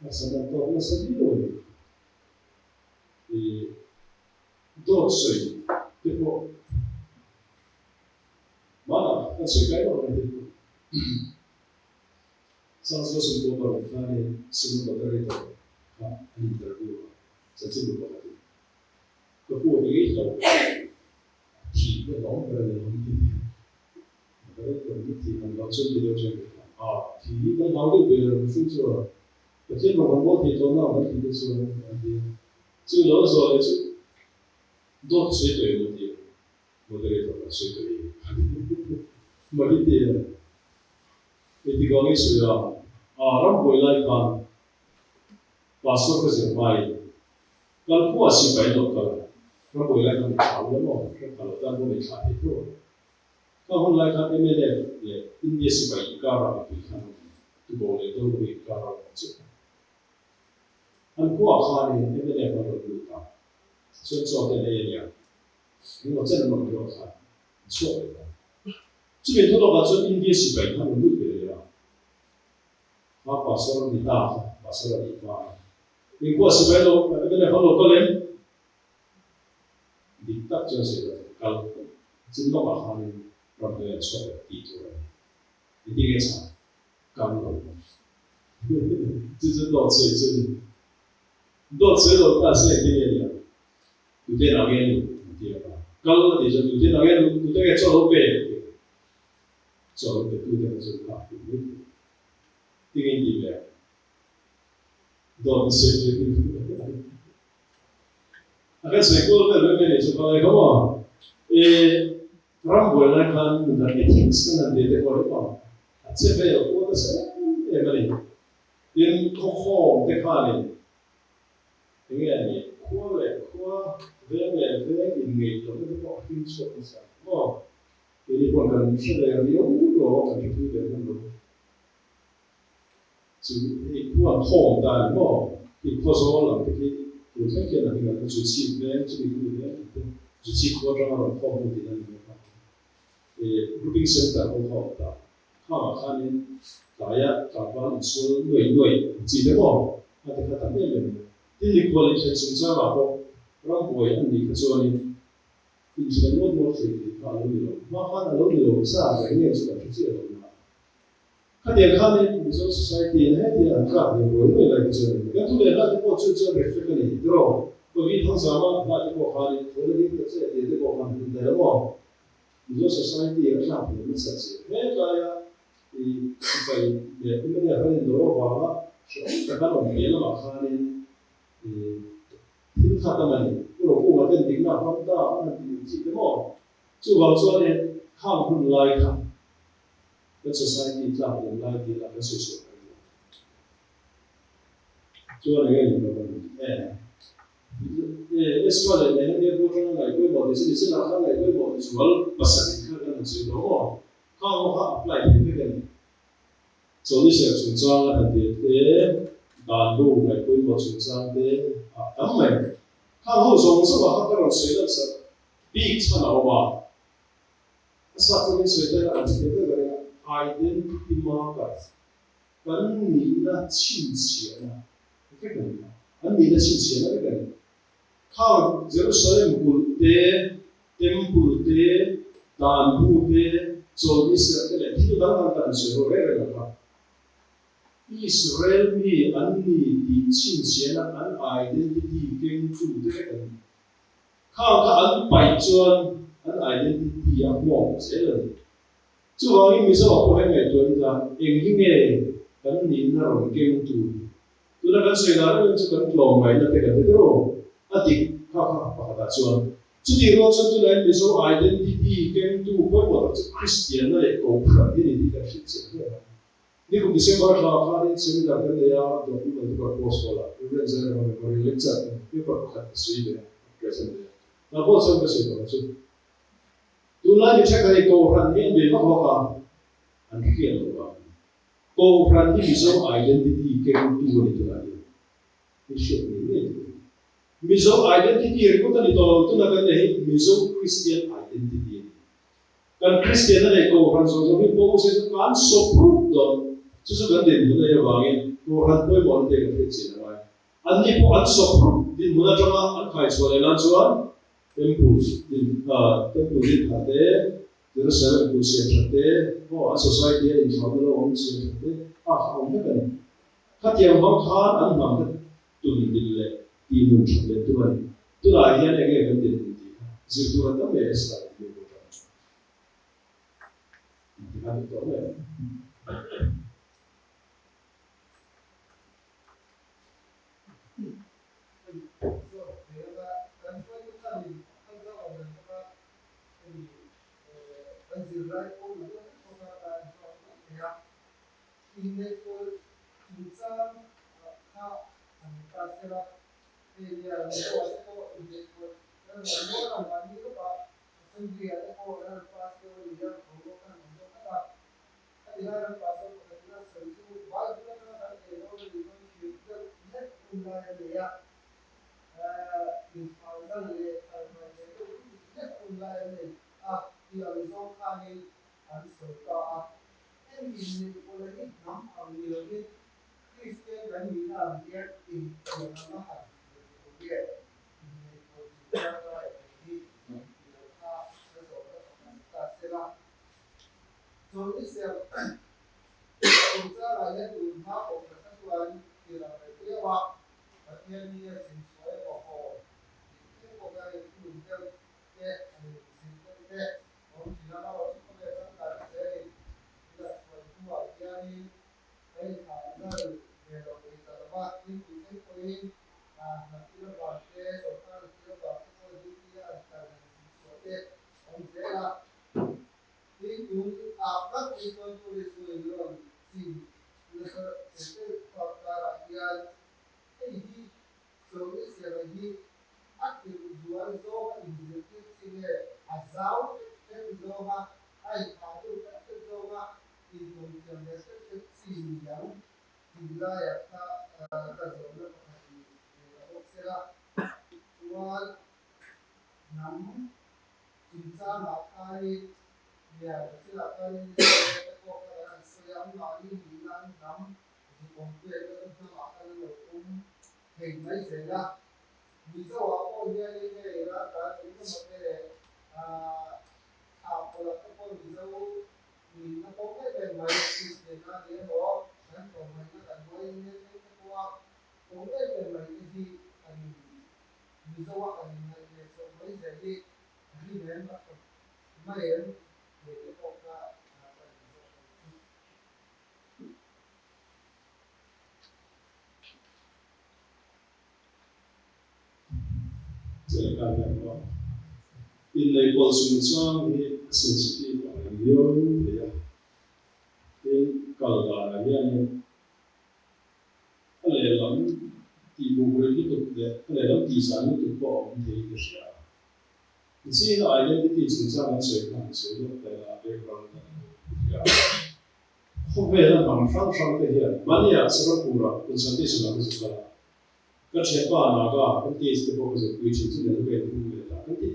asal keonasan itu多水对不？完了，那水该到那地方。上次是多少？我看你是不是在那头啊？你在那边，在这边搞的。个过年一头，体的老个人很低，那个你体很老，真的就这个啊，体的老的别人说说，我见过我体头那我体的说，就有的时候就。多水对问题，我这里头的水对，没得的。你这个意思啊，让回来看，把所有事买，让破事摆落个，让回来看炒了咯，让炒了但不能炒太多。看回来看，因为呢，也印度是摆一家了，对看，都过来都一家了，就。按破看呢，因为呢，我都不看。所以做的那一样，因为真的没有看，错的。这边做到把这印第西北他们都给了，他把所有的大，把所有的大，你过西北路，那个好多个人，你得就是了，搞，真的把他们让别人错的地图了，你第一个查，搞了，这是多水这里，多水了，但是也给了。有点老眼对吧？搞的就是有点老眼，有这个做老白，做老白有点做大，这个里面多水就那个水果在那边就放在干嘛？让回来看，那个挺是那边的过来嘛，这边有过的是那里，连空空的看呢，那个呢，过来过。Vem ingeito itu kok pinso bisa. Oh, ini pun kan sudah yang udah kan itu dah kan. Jadi itu kan home dan mo, itu soalan jadi itu kan kita dengan cuci vem jadi itu vem cuci kotor orang home itu dan itu. Grouping center home dah. Kalau kan ini kaya kapan usul nuai, jadi mo, ada kata ni. Ini kualitas sumber apa? Orang boy ni kecuali insan mau cerita kalau ni loh, makan kalau ni loh sah ini sudah cuci loh. Kan dia kan ni misalnya society ni dia angkat dia boy ni lagi cuci. Kan tu dia lagi mau cuci reflect ni, terus bagi thang sama lagi mau kan ni, kalau dia cuci dia mau kan ni dia mau. Misalnya society yang macam ni sahaja. Mereka di supaya dia ini dia kan dorong bahawa kalau dia lah makan ni听他的嘛，如果我跟领导放大，那有几个嘛，就好说呢，看不来看，那society 这样人来的那个是什么？做那个人的问题，说的那个不中来规模的是你是哪看来规模的，主要不是你看那种水多，看我看来的那个，做的是从装了的，难度来规模从装的。当然，看后从是吧？他这种水的是比差老吧，是吧？这边水的啊，这个 identity marker kan ni na chin chiana cái này anh nhìn là chịu chịu cái này khao Jerusalem kulte temple te đàn bu te cho Israel cái này thì đang đang sửa rồi đấy là Israel mi anh ni chịu chịu là anh identity kinh chủ thế cái này khao cái anh bài chuẩn anh identity à mong sẽ là chú hoàng như sao có cái ngày tuần ra em hình nghe anh nhìn là rồi kinh chủ tu na kan soi na ro chu kan tlom mai na te kan te ro ati kha pa ta chuan chu ti ro chu tu lai mizo identity ken tu ko mo chu Christian na le ko phra ni ni ka fit che ni ko December la kha ni seminar kan le ya do ni ma ko post wala even zero ma ko lecture ni ko kha sui de ka sen de na ko so ka soi ko chu tu la ni cha ka ni ko phra ni be ma ko ka an khian lo ba ko phra ni mizo identity ken tu ni tu la Mizo identity ko tani to tu na kan nei Mizo Christian identity kan Christian na ko ran so so ko se kan so proof do chu su kan den na ya wangin ko ran poi mon te ka fit sin na ani ko an so proof din muna jama an khai so le lan chuan temple din ha te Jerusalem ko se thate ko a society in family on se thate on ka kan khatiam bang khan an nam tu ni le ti mun chhle tu ani tu la hian ege kan din ti zirtu ta me sa ni ko ta ti ha to me in lei ko sun chang ni sensitive yo ya in kal da ya ni ale lam ti bu re ki to de ale lam ti san ni to ko ni de sha si na identity sun chang se kan se yo da la background ya ko ve la bang shang shang te ya mania sa ko ra kun san ti sa la sa ka che pa na ga kun ti se ko se ku chi ti de ke ku le la kun ti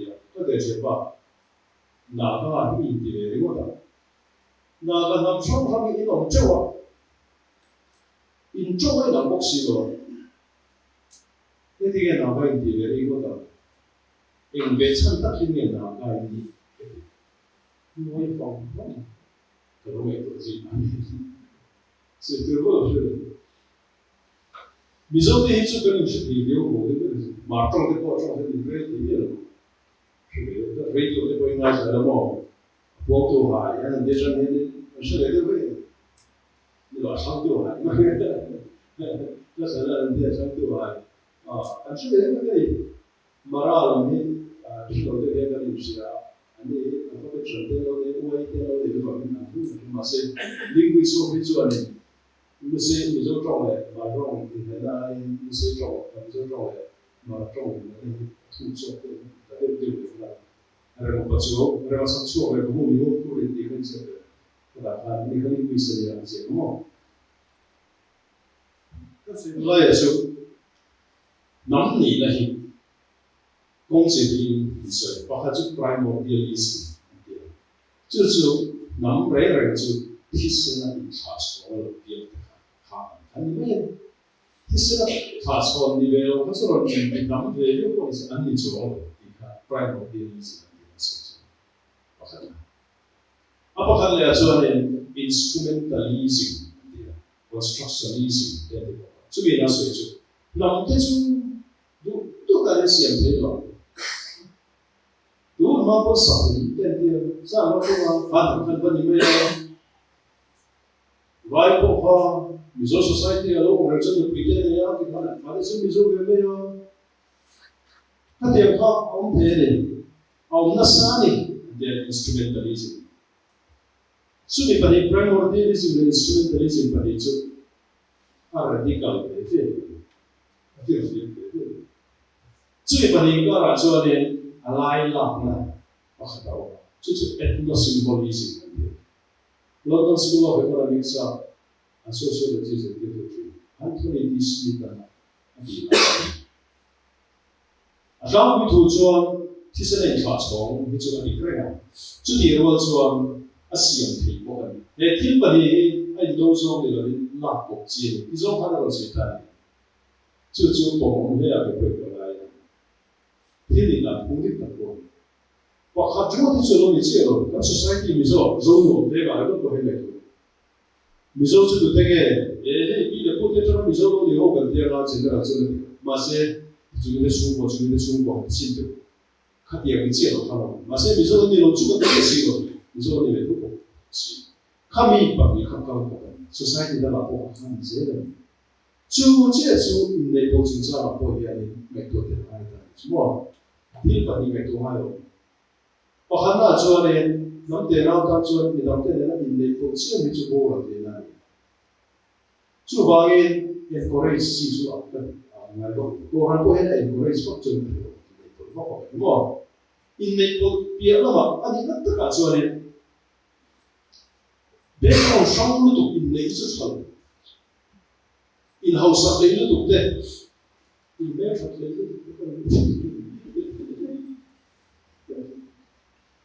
ya ko de che pa na ga ni ti le ri ko da 那个南双方嘅農州啊，因中嘅南國市喎，呢啲嘅南海地嘅呢個度，因嘅親得先嘅南海地，唔可以放空，可能會導致是最後是。Misal dia itu kan mesti video, mungkin matang dia kau cakap dia radio, radio dia kau ingat ada mau, waktu hari, yang dia cakap ni, mesti dia kau, ni lah sang tu hari, dah sana dia sang tu hari, mesti dia kau marah ni, kalau dia kau mesti ni, apa tu cerita dia, uai dia kau ni, masih lingkungan soal ni. 有些米州种的，马种以前那有些种，米州种的，马种的那土种的，那对不对啦？那个不错，那个上错，那个木有土人地很少的，对吧？啊，你可以为什么节目？我也是，南你那些，公司的是，包括就 primordialism， 就是南北人就提升了查出了变。 아니면 히스가 가서 니베로 가서 이 남들의 요구에서 안 되죠. 그러니까 프라이머리즈는 있었죠. apa kali acuan instrumentalism, constructionism, jadi cumi nasu itu. Namun itu tu kali siam itu. Tu mampu sahih, jadi sama tu kan ni mereka. Baik apa Mizo society alone, or just the pretend ya, ada sih mizo gimana ya? Hati apa? Om pede, om nasani, dia instrumentalism. Suni pada primordialism dan instrumentalism pada itu, radikal beda. Suni pada ingkar acuan alai lah, apa tahu? Itu etnosymbolism dia. London School of Economics sociologist gitu, Anthony D. Smith dan Adi. Asal itu cuan, tiada yang cakap, itu ada kerana. Jadi awal cuan Asian people, tim beri ada dosong dengan nak bukti, itu ada cerita. Jadi pokok ni ada berbagai. Ini nak mungkin tak boleh. Wah, kalau itu kalau itu, kan society misal, zonu, mereka ada boleh. 미소 주도 되게 이래 포테처럼 미소도 이거 건데가 제대로 저는 맛에 주민의 수고 친들 카디에 위치로 하고 맛에 미소도 이거 주고 되게 싫어 미소도 이래 두고 카미 밖에 가까운 거 소사이티가 나고 하는 제는 주제주 인내 보증자 보이야니 맥도들 하이다 뭐 딜바니 맥도하요 하나 저에 남대나 같죠 남대나 인내 보증을 주고 하는데 주방에 encourage 지수 없던 말도 또한 또 해야 encourage 걱정을 해요. 뭐 인내 보 비하면 아니 그때가 저에 내가 상무도 인내 있었어. 인하우스 내일도 돼. 인내 사태도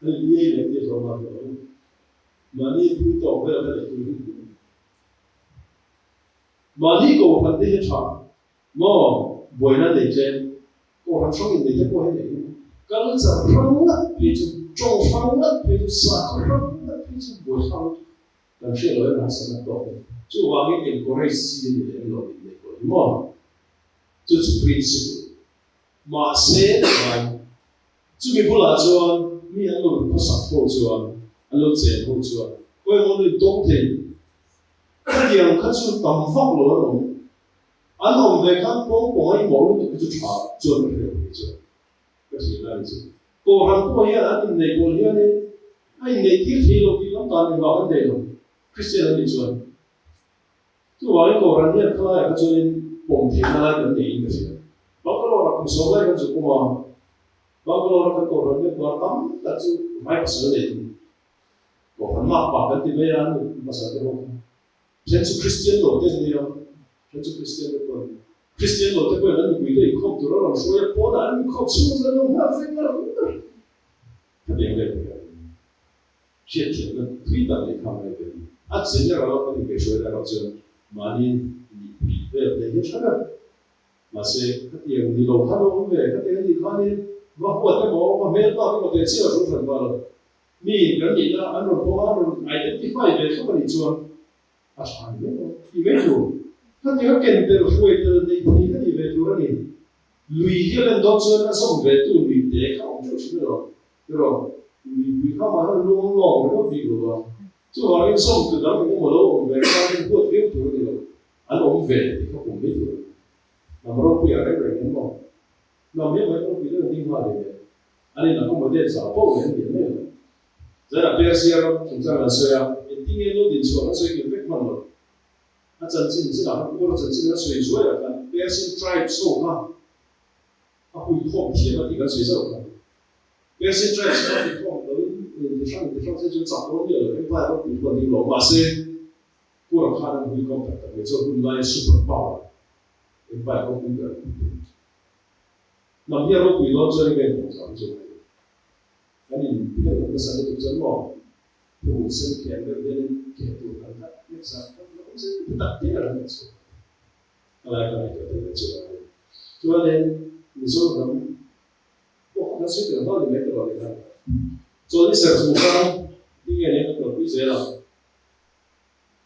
이해를 해서 말이야. 많이 부터 해야 돼. 많이 고 반대에 차. 뭐 뭐나 되지. 고 한총이 되게 뭐해 돼. 깔자 프로나 비주 조파나 비주 사크로나 비주 뭐사. 당시에 너희 나서는 또 주왕이 encourage 되는 거 있네. 뭐就是principle. 마세 주기 불라죠. 미안로 파사포 좋아. 알로 제포 좋아. 왜 오늘 동태 그냥 같이 담박로 안 오면 한 뽕뽕이 먹는 것도 좋아. 저는 그래요. 그죠? 그렇지 말이죠. 또한 뽕이야 아니 내 거리야네. 아니 내 길이로 비가 따는 거 한데요. 크리스천이 좋아. 또 와인 거라니 그러나 가지고 뽕태나 데 있는 거죠. 바글로라 그 소가 가지고 뭐 바글로라 그 거라니 그럼 같이 많이 써야 돼. 뭐 얼마 바깥에 매야 마사대로 Penso cristiano 어때요? Penso cristiano 거. cristiano 어때요? 나는 위에 컵 들어라. 소야 보다 안 컵. 신선한 화생을 한다. 근데 이게 撇脱的推导的看来的，真正我们给说的老就马林你那些个，嘛是他哋你路看到嘅，他哋你看呢，我哋我没到我哋只有做什么了，你跟你呢，按照我identify 嘅什么你做，差没有，你没有，他哋要跟的会的你个你没做你，累个人当初那什么为都累的，看我就是了，对吧？你看嘛，那弄弄那比如说，就话你什么知道你我老为看你过没做的了，按我们为你看我没做。那么不要来人嘛，那没有人比这个地方的，อันนี้เราก็ไม่ได้สาวพวกเรียนเนี่ยแต่เราเปียเสียเราถึงจะมาเสียที่นี่เราดินชัวร์เราเสียกี่เป๊กมันหรอกอาจารย์จริงๆเราพูดอาจารย์จริงเราสวยๆกันเปียเสีย tribe สู้กันเขาคุยข้อเขียนมาที่กันสวยๆกันเปียเสีย tribe เขาคุยข้อเราที่ช่างเสียจนจับเราเนี่ยเลยไม่พลาดเราคุยคนที่เรามาเสียพวกเราขาดคุยข้อแบบนี้จะคุยไล่ super power in fact, what we do. Now, here we don't say again, and in the Sunday to law, who send care of getting care to that. Example, that there and so. I like it. So then, we saw them. Oh, that's it. How they make it all the time. So this is more beginning of the Israel.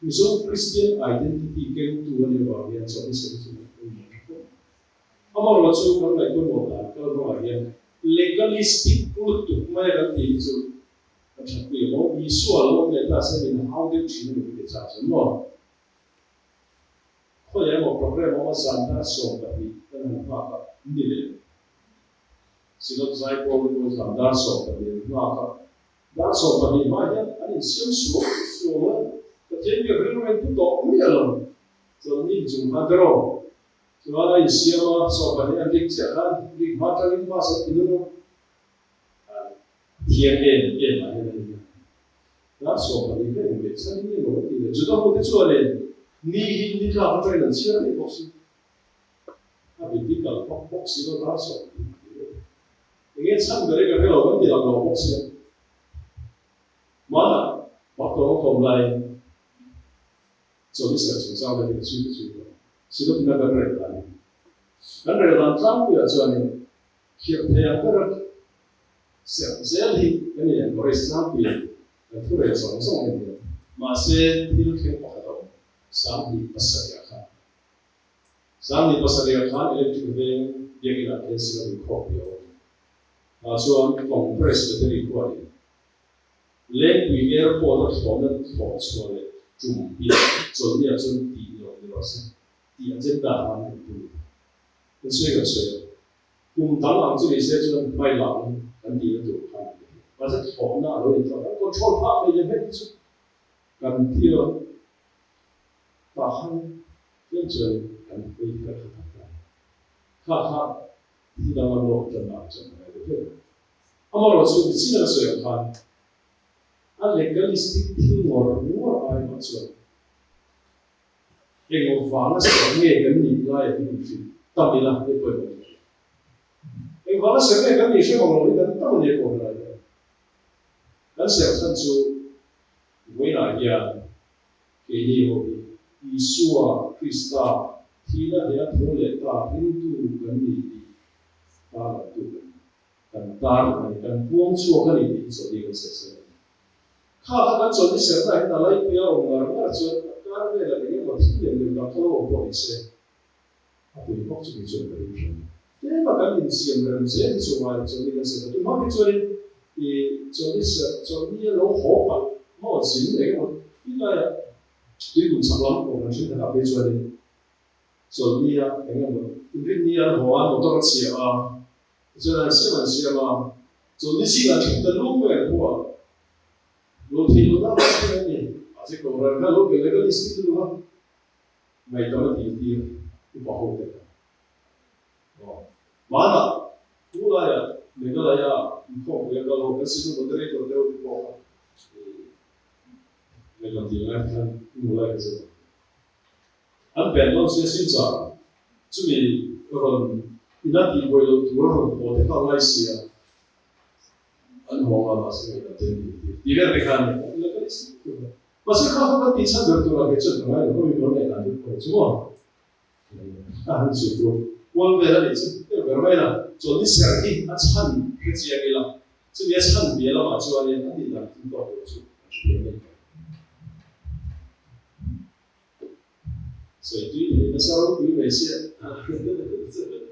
We saw Christian identity came to one of our hands of this. Amar wacu kan lai kun moda kalau bahagian legalistic kultur mereka itu macam tu mau visual mereka sebenarnya how they cina mereka cakap semua. Kalau yang mau program mau santai so tapi kan apa ini deh. Silap saya kalau mau santai so tapi apa? Santai so tapi macam ada siapa semua ketika bermain itu tak mungkin. So ini cuma terus. So ada isinya so pada yang dikatakan di mata ini masa itu tiang mana ini. Nah so pada ini biasa ini loh ini sudah boleh soalnya ni kalau kita nak siapa ni box, tapi di kalau box itu dah so. Ini sama mereka kalau kita nak box ya, mana waktu orang mulai so bisa susah lagi sudah. Sudah tidak berada. Dan dalam tamu ya soalnya, kita yang berat, sekali ini yang beres tamu ya, dan pura sama ini masih hidup yang pakai sambil pasariakan. Sambil pasariakan elektrik dia kira dia sudah kopi orang. Macam kongres dari kuali. Lek di airport atau di soalnya cuma dia soalnya cuma di rasa. 第二真大汉不，跟谁跟谁？我们当然这里些就是卖狼，跟第二种汉，把这从那里头，我错他的也没错，跟第二大汉认真跟非常看，第二个路真难真来的对。那么我说你现在是看，legalistic 听我爱嘛说。因我反而想咩跟你拉也不去，当然啦，你不能。因反而想咩跟你说我容易跟当然过来的，但是要看出未来呀，给你有耶稣啊、基督啊，提了你要脱离大印度跟你的大了度跟大了跟光错跟你的做这个事情，看他跟做的现在那来不要我那做。那为了那个我听人家说我不会说，他对方就没做这个事。因为赶紧是人这做嘛做那个事，对方没做的，做的事做那老好办，我钱那个应该对工厂啦，我们现在还没做的，做那呀那个我，因为你啊我啊我多钱啊，做新闻些嘛，做那些个听得懂的话，我听不到那个呢。这个人家老给那个意思的话，没到了底不保护的。哦，完了，出来呀，那个来呀，你看那个老跟师傅不对头都不好，那个地来看，我来个这个，俺本来是寻找，这里那地位都土了，我得靠来些啊， anh hoa mà sẽ người ta đi về cái này là cái gì mà sẽ không có tí chân được tôi là cái chuyện này có bị vấn đề là được đúng không anh chỉ có quan về là gì cái vấn đề là cho đi xem đi anh chân cái gì cái là这边chân别了嘛就安尼安尼啦听到我就所以对你的稍微有一些啊这个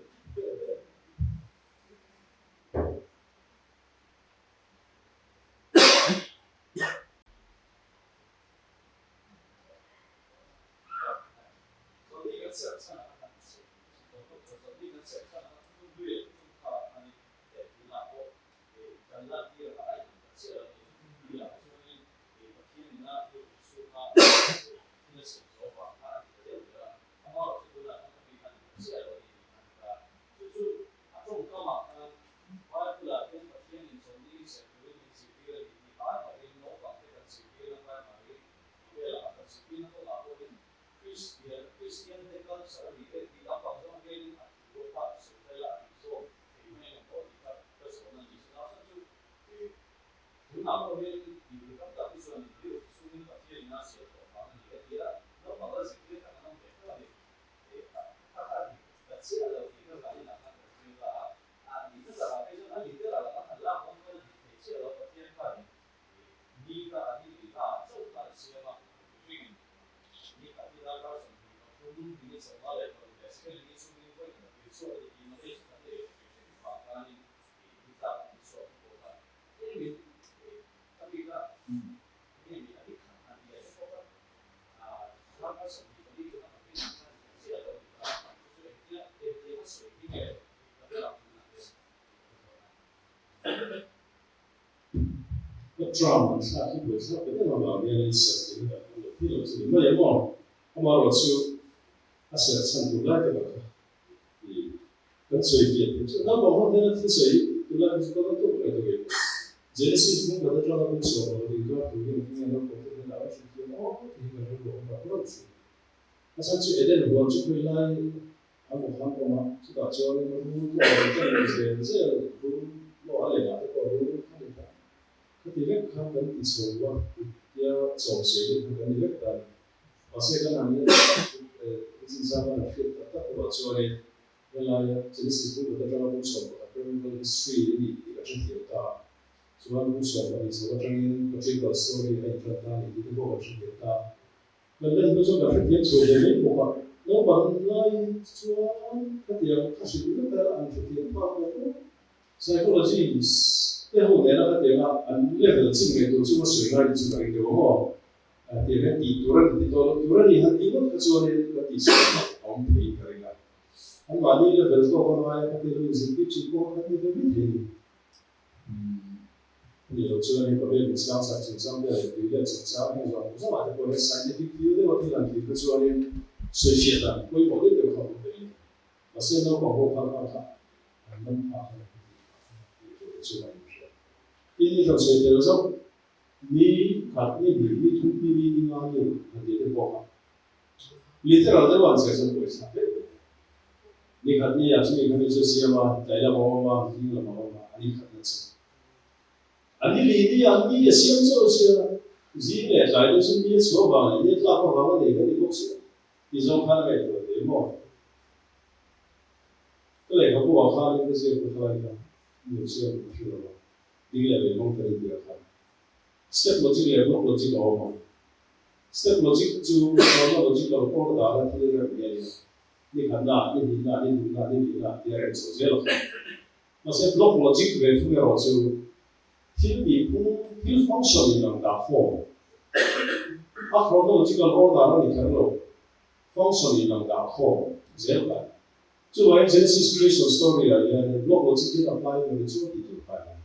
drama saที่เกิดขึ้นเป็นอะไรมาเนี่ยในสิ่งที่เราที่เราจะไม่ยังมองเพราะว่าเราชื่ออาศัยชั้นตุลาเกิดขึ้นกันสวยเกียรติเราบอกว่าเนี่ยที่สวยตุลาที่ก็ต้องตัวเราตัวเอง Genesis มันก็จะเราเป็นส่วนเราดีกว่าตัวเองที่เราบอกว่าเราชุดที่เราที่เราบอกว่าเราชุดอาศัยชุดเอเดนหัวชุดไปไล่เอาของเขามาชุดต่อจอเนี่ยมันรู้ว่าเราจะเป็นเจ้ารู้ว่าอะไรนะแต่ก็รู้ก็ที่เล็กข้างนั้นที่ส่วนว่าที่ส่งเสียงกันที่เล็กแต่ภาษาการนั้นเนี่ยจริงๆแล้วนะคือแต่ตัวจอเนี่ยเวลาจะได้สิ่งที่เราจะรับรู้ส่งกับเรื่อง history นี่ก็จะเกี่ยวกับส่วนรู้ส่งกับส่วนที่เราจะเกี่ยวกับ story ในตอนนั้นที่เราจะเกี่ยวกับมันเป็นรู้ส่งกับเรื่องส่วนที่เราบอกว่าเราบางไล่ส่วนที่เราข้าศึกนี่แต่อันที่เราบอกว่า psychologyแต่หัวเนี่ยเราเดี๋ยวอันเรื่องจริงเนี่ยตัวช่วยสวยงามจริงๆเดี๋ยวว่าเดี๋ยวเนี่ยตัวนี้ฮันดีมันก็ช่วยก็ติดสวยเอาไปกันเลยอันวันนี้เราเป็นตัวคนว่าก็เดี๋ยวเราจะพิจิตรก็ได้ไม่ถึงนี่เราช่วยให้ประเทศมีสังคมสังคมได้ดีได้สังคมให้เราสามารถจะเป็น scientific view ได้ว่าที่หลังที่ก็ช่วยสวยเสียดายไม่บอกได้เดี๋ยวเขาไปมาเส้นเราบอกว่าเขามันพาช่วยini kalau saya teruskan, ni katnya ni tuh ni nganu, nanti itu bohong. Literal itu kan saya sebut sampai. Ni katnya ya, ni katnya siapa, saya bawa ni bawa, ni katnya sih. Ani ya siapa siapa, zine, saya itu sendiri siapa, ni telah bawa ni kan itu sih. Izon kan itu demo. Kalau kamu bawa itu siapa kan, ni siapa siapa. Ini adalah yang kita lihat. Step logik level logik awal. Step logik itu kalau logik kalau kau dah ada tu dia ni kena dia ada sosial. Masa block logik level yang itu, feel function yang dah form. Kalau logik kalau dah ada ni kalau function yang dah form, jelas. So when Genesis creation story ada block logik kita apply dengan itu itu apply.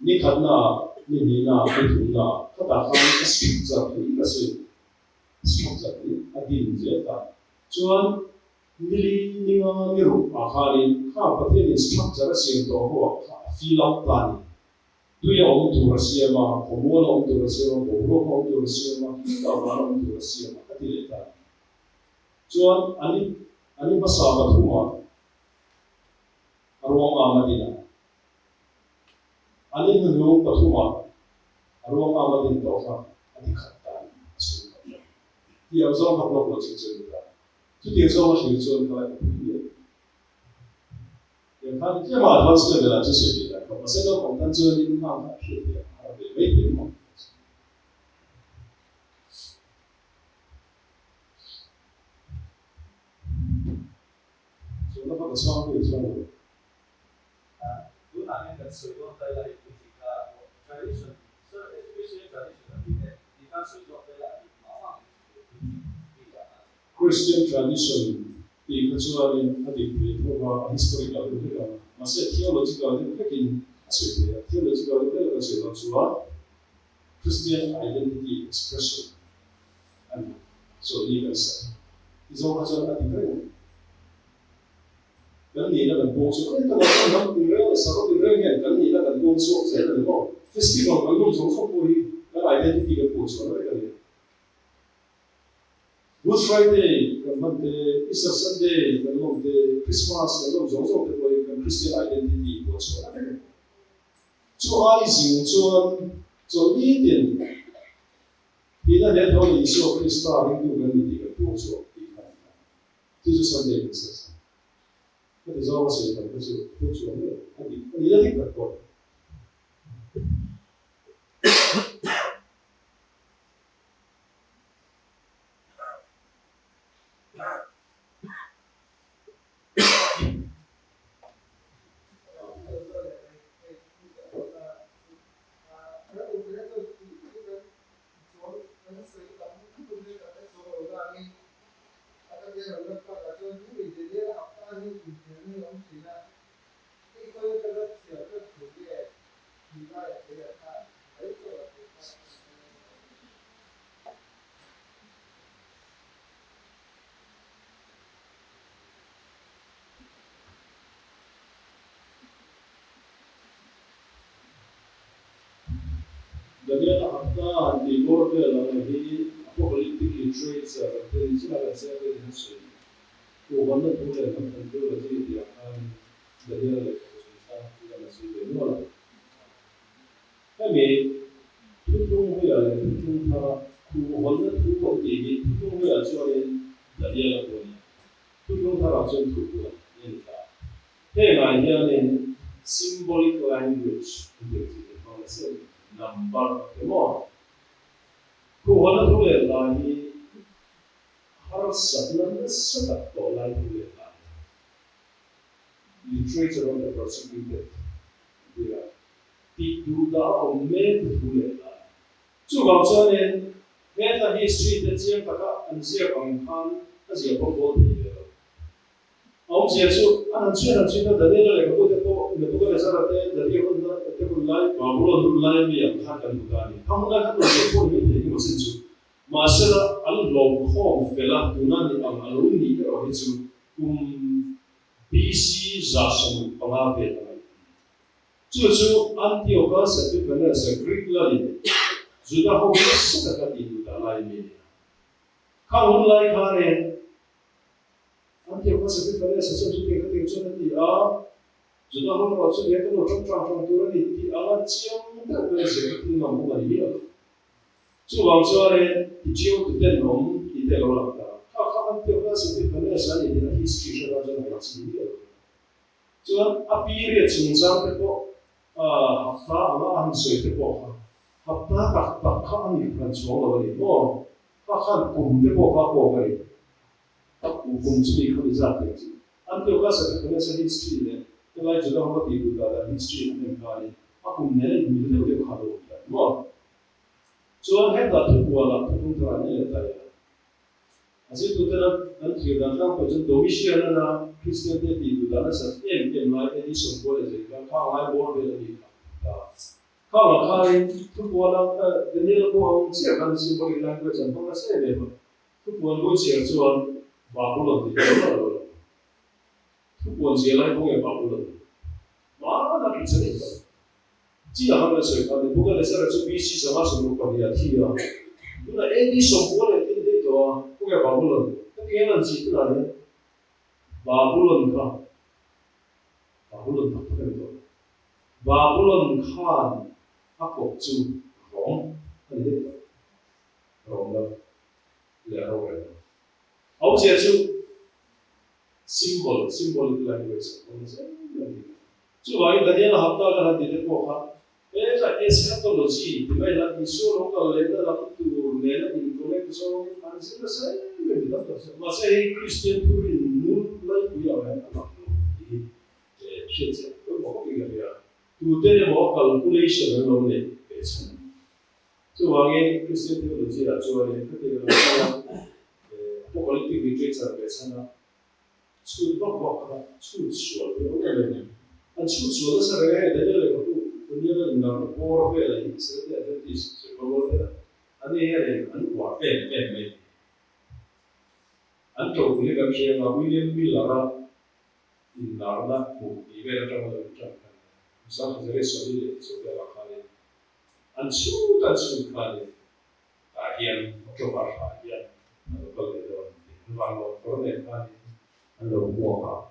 Ni karena ni itu kata kami structure ini kasih structure ini adil je. Cuman ni miru akalin apa tu structure sih itu apa feel out plan. Tu yang orang tu rasa mah, pemula orang tu rasa mah, pemula orang tu rasa mah, kita orang tu rasa mah adil je. Cuman ani pasal apa tu mah, arwah amadina. 아니 그 내용 같으면 아로 아마딘 도가 어디 갔다 이 영상 갖고 직접입니다. 그 영상을 실천하는 거예요. 한这么 advanced 的啦，这是的，我现在我们这里看看是的，没点嘛。所以那个窗户窗户。如果那个水落回来，就是个 tradition， 所以 especially tradition 的，你看水落回来，往往Christian tradition 이 그주안에 아직 우리가 historical 우리가 마세 theological 하긴 하셔야 theological 하셔야 주와 Christian identity expression and so 이것은 이zo 가서 아직 그래요. gần như là gần bốn số cái tao nói từ đó sau đó từ đó nghe gần như là gần bốn số sẽ là có festival gần bốn số không có gì cái identity gần bốn số đó cái gì Good Friday gần hôm thế Easter Sunday gần hôm thế Christmas gần hôm giống giống cái gọi gần Christian identity bốn số đó cái Chúa ai dình cho ý tiền thì là để thôi lý số Christa Hindu gần như gần bốn số thì phải这是 Sunday Easter那你知道我谁可能是不主的，你的那个多。Daniel Hafta di border la hi apocalyptic traits the sila sa the history. Ko wala ko le kan do la ji dia kan Daniel le ko sa la si le no la. Kami tu ya le tu ta ku wala tu ko di tu ya so le Daniel ko ni. Tu ta ra so tu ko ni ta. He ma ya le symbolic language ko le se number more. Who want to live like her sudden set up for life to live like. Literature on the persecuted. The Buddha or made to live like. So, I'm saying, that history that you have and see a concan as you have both here. Also, I'm sure that the little like the book is out there, the people life, Babylon life, and Hakan Bugani. How much I have to put in the sense Marcella Allo Home, Fela, Dunani, and Aluni, or his BC Zasum, Palave. So, Antiochus and different as a Greek lady. Zuda Home is Sakati, the line media. Come on, like her. Antiochus and different as a substitute opportunity are. Zuda Home also get a lot of transformation. The Alachium, the person who knows here. So, I'm sorry, the Geo to tell them, the Telorata. How Antiochus and different as a history of the So, a period in Zantapo, Hafta, and Soitepo. Hafta, Kakani, and so on. More, Hakan, whom the Boka over. Whom speak of his activity. Antiochus and the history. The light of the people that are history of Empire, Akumne, Middle of Halo, more. So I had that to Kuala to Kunta. As it would tell until the Lampos Domitian Christian people that is in like any some politics, how I born with the How I to Kuala, the near born second symbolic language and from the same level. To Kuala, which is one Babylon, the was the life of a Babylon. Not a pizza. Tia Hammerson, the book of the Sarah species of us look on the Tia. Do not any some quality in it or who are Babylon. But the energy to Babylon come. Babylon. 巴布伦看阿国主王，那你得王了，两个人，而且就 symbol language， 我们说，就话要大家合作กันดี的过哈，这 eschatology， 对吧？那你说那个来的那个图，来的你过来的时候，反正是谁没得到，我说Christian 图里努来不要来，那现在我这个呀，图的呢我 calculation 的东西，别成，就话嘅 Christian theology 啊，做的佢哋个不可能对你最早别成啊。出不好看，出错的我们，出错的是人家大家来个你们那个波费了，是的，这第是波费了，你那个话变没，做这个事嘛，William Miller 那不里面的这么上这个手里手在那看的，出看的，大天做法啥样，个来的，完了可能看的。有过哈，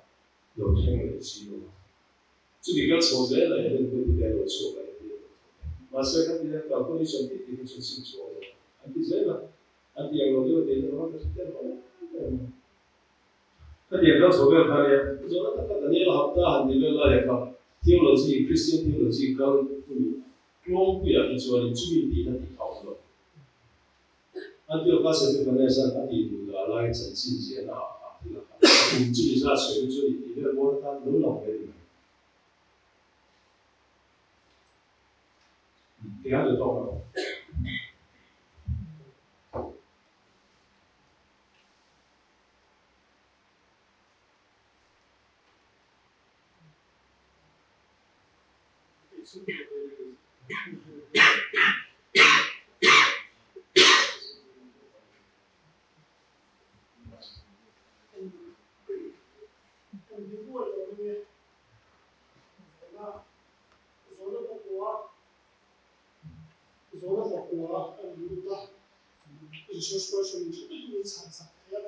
有听有记录，这里个错在来的不带有错来的，马上看见搞不你身体你就清楚了，安迪在了，安迪yang老的点的话就是点好了，他点到错在哪里？不知道他可能你老大你那那也搞 theology Christian theology 搞光不要你说你注意点他底好了，安迪我开始就跟那上安迪来来整细节啊。你自己在水这里，你这锅它能老没的，这样就到了。Jesus Christ in the sense that they are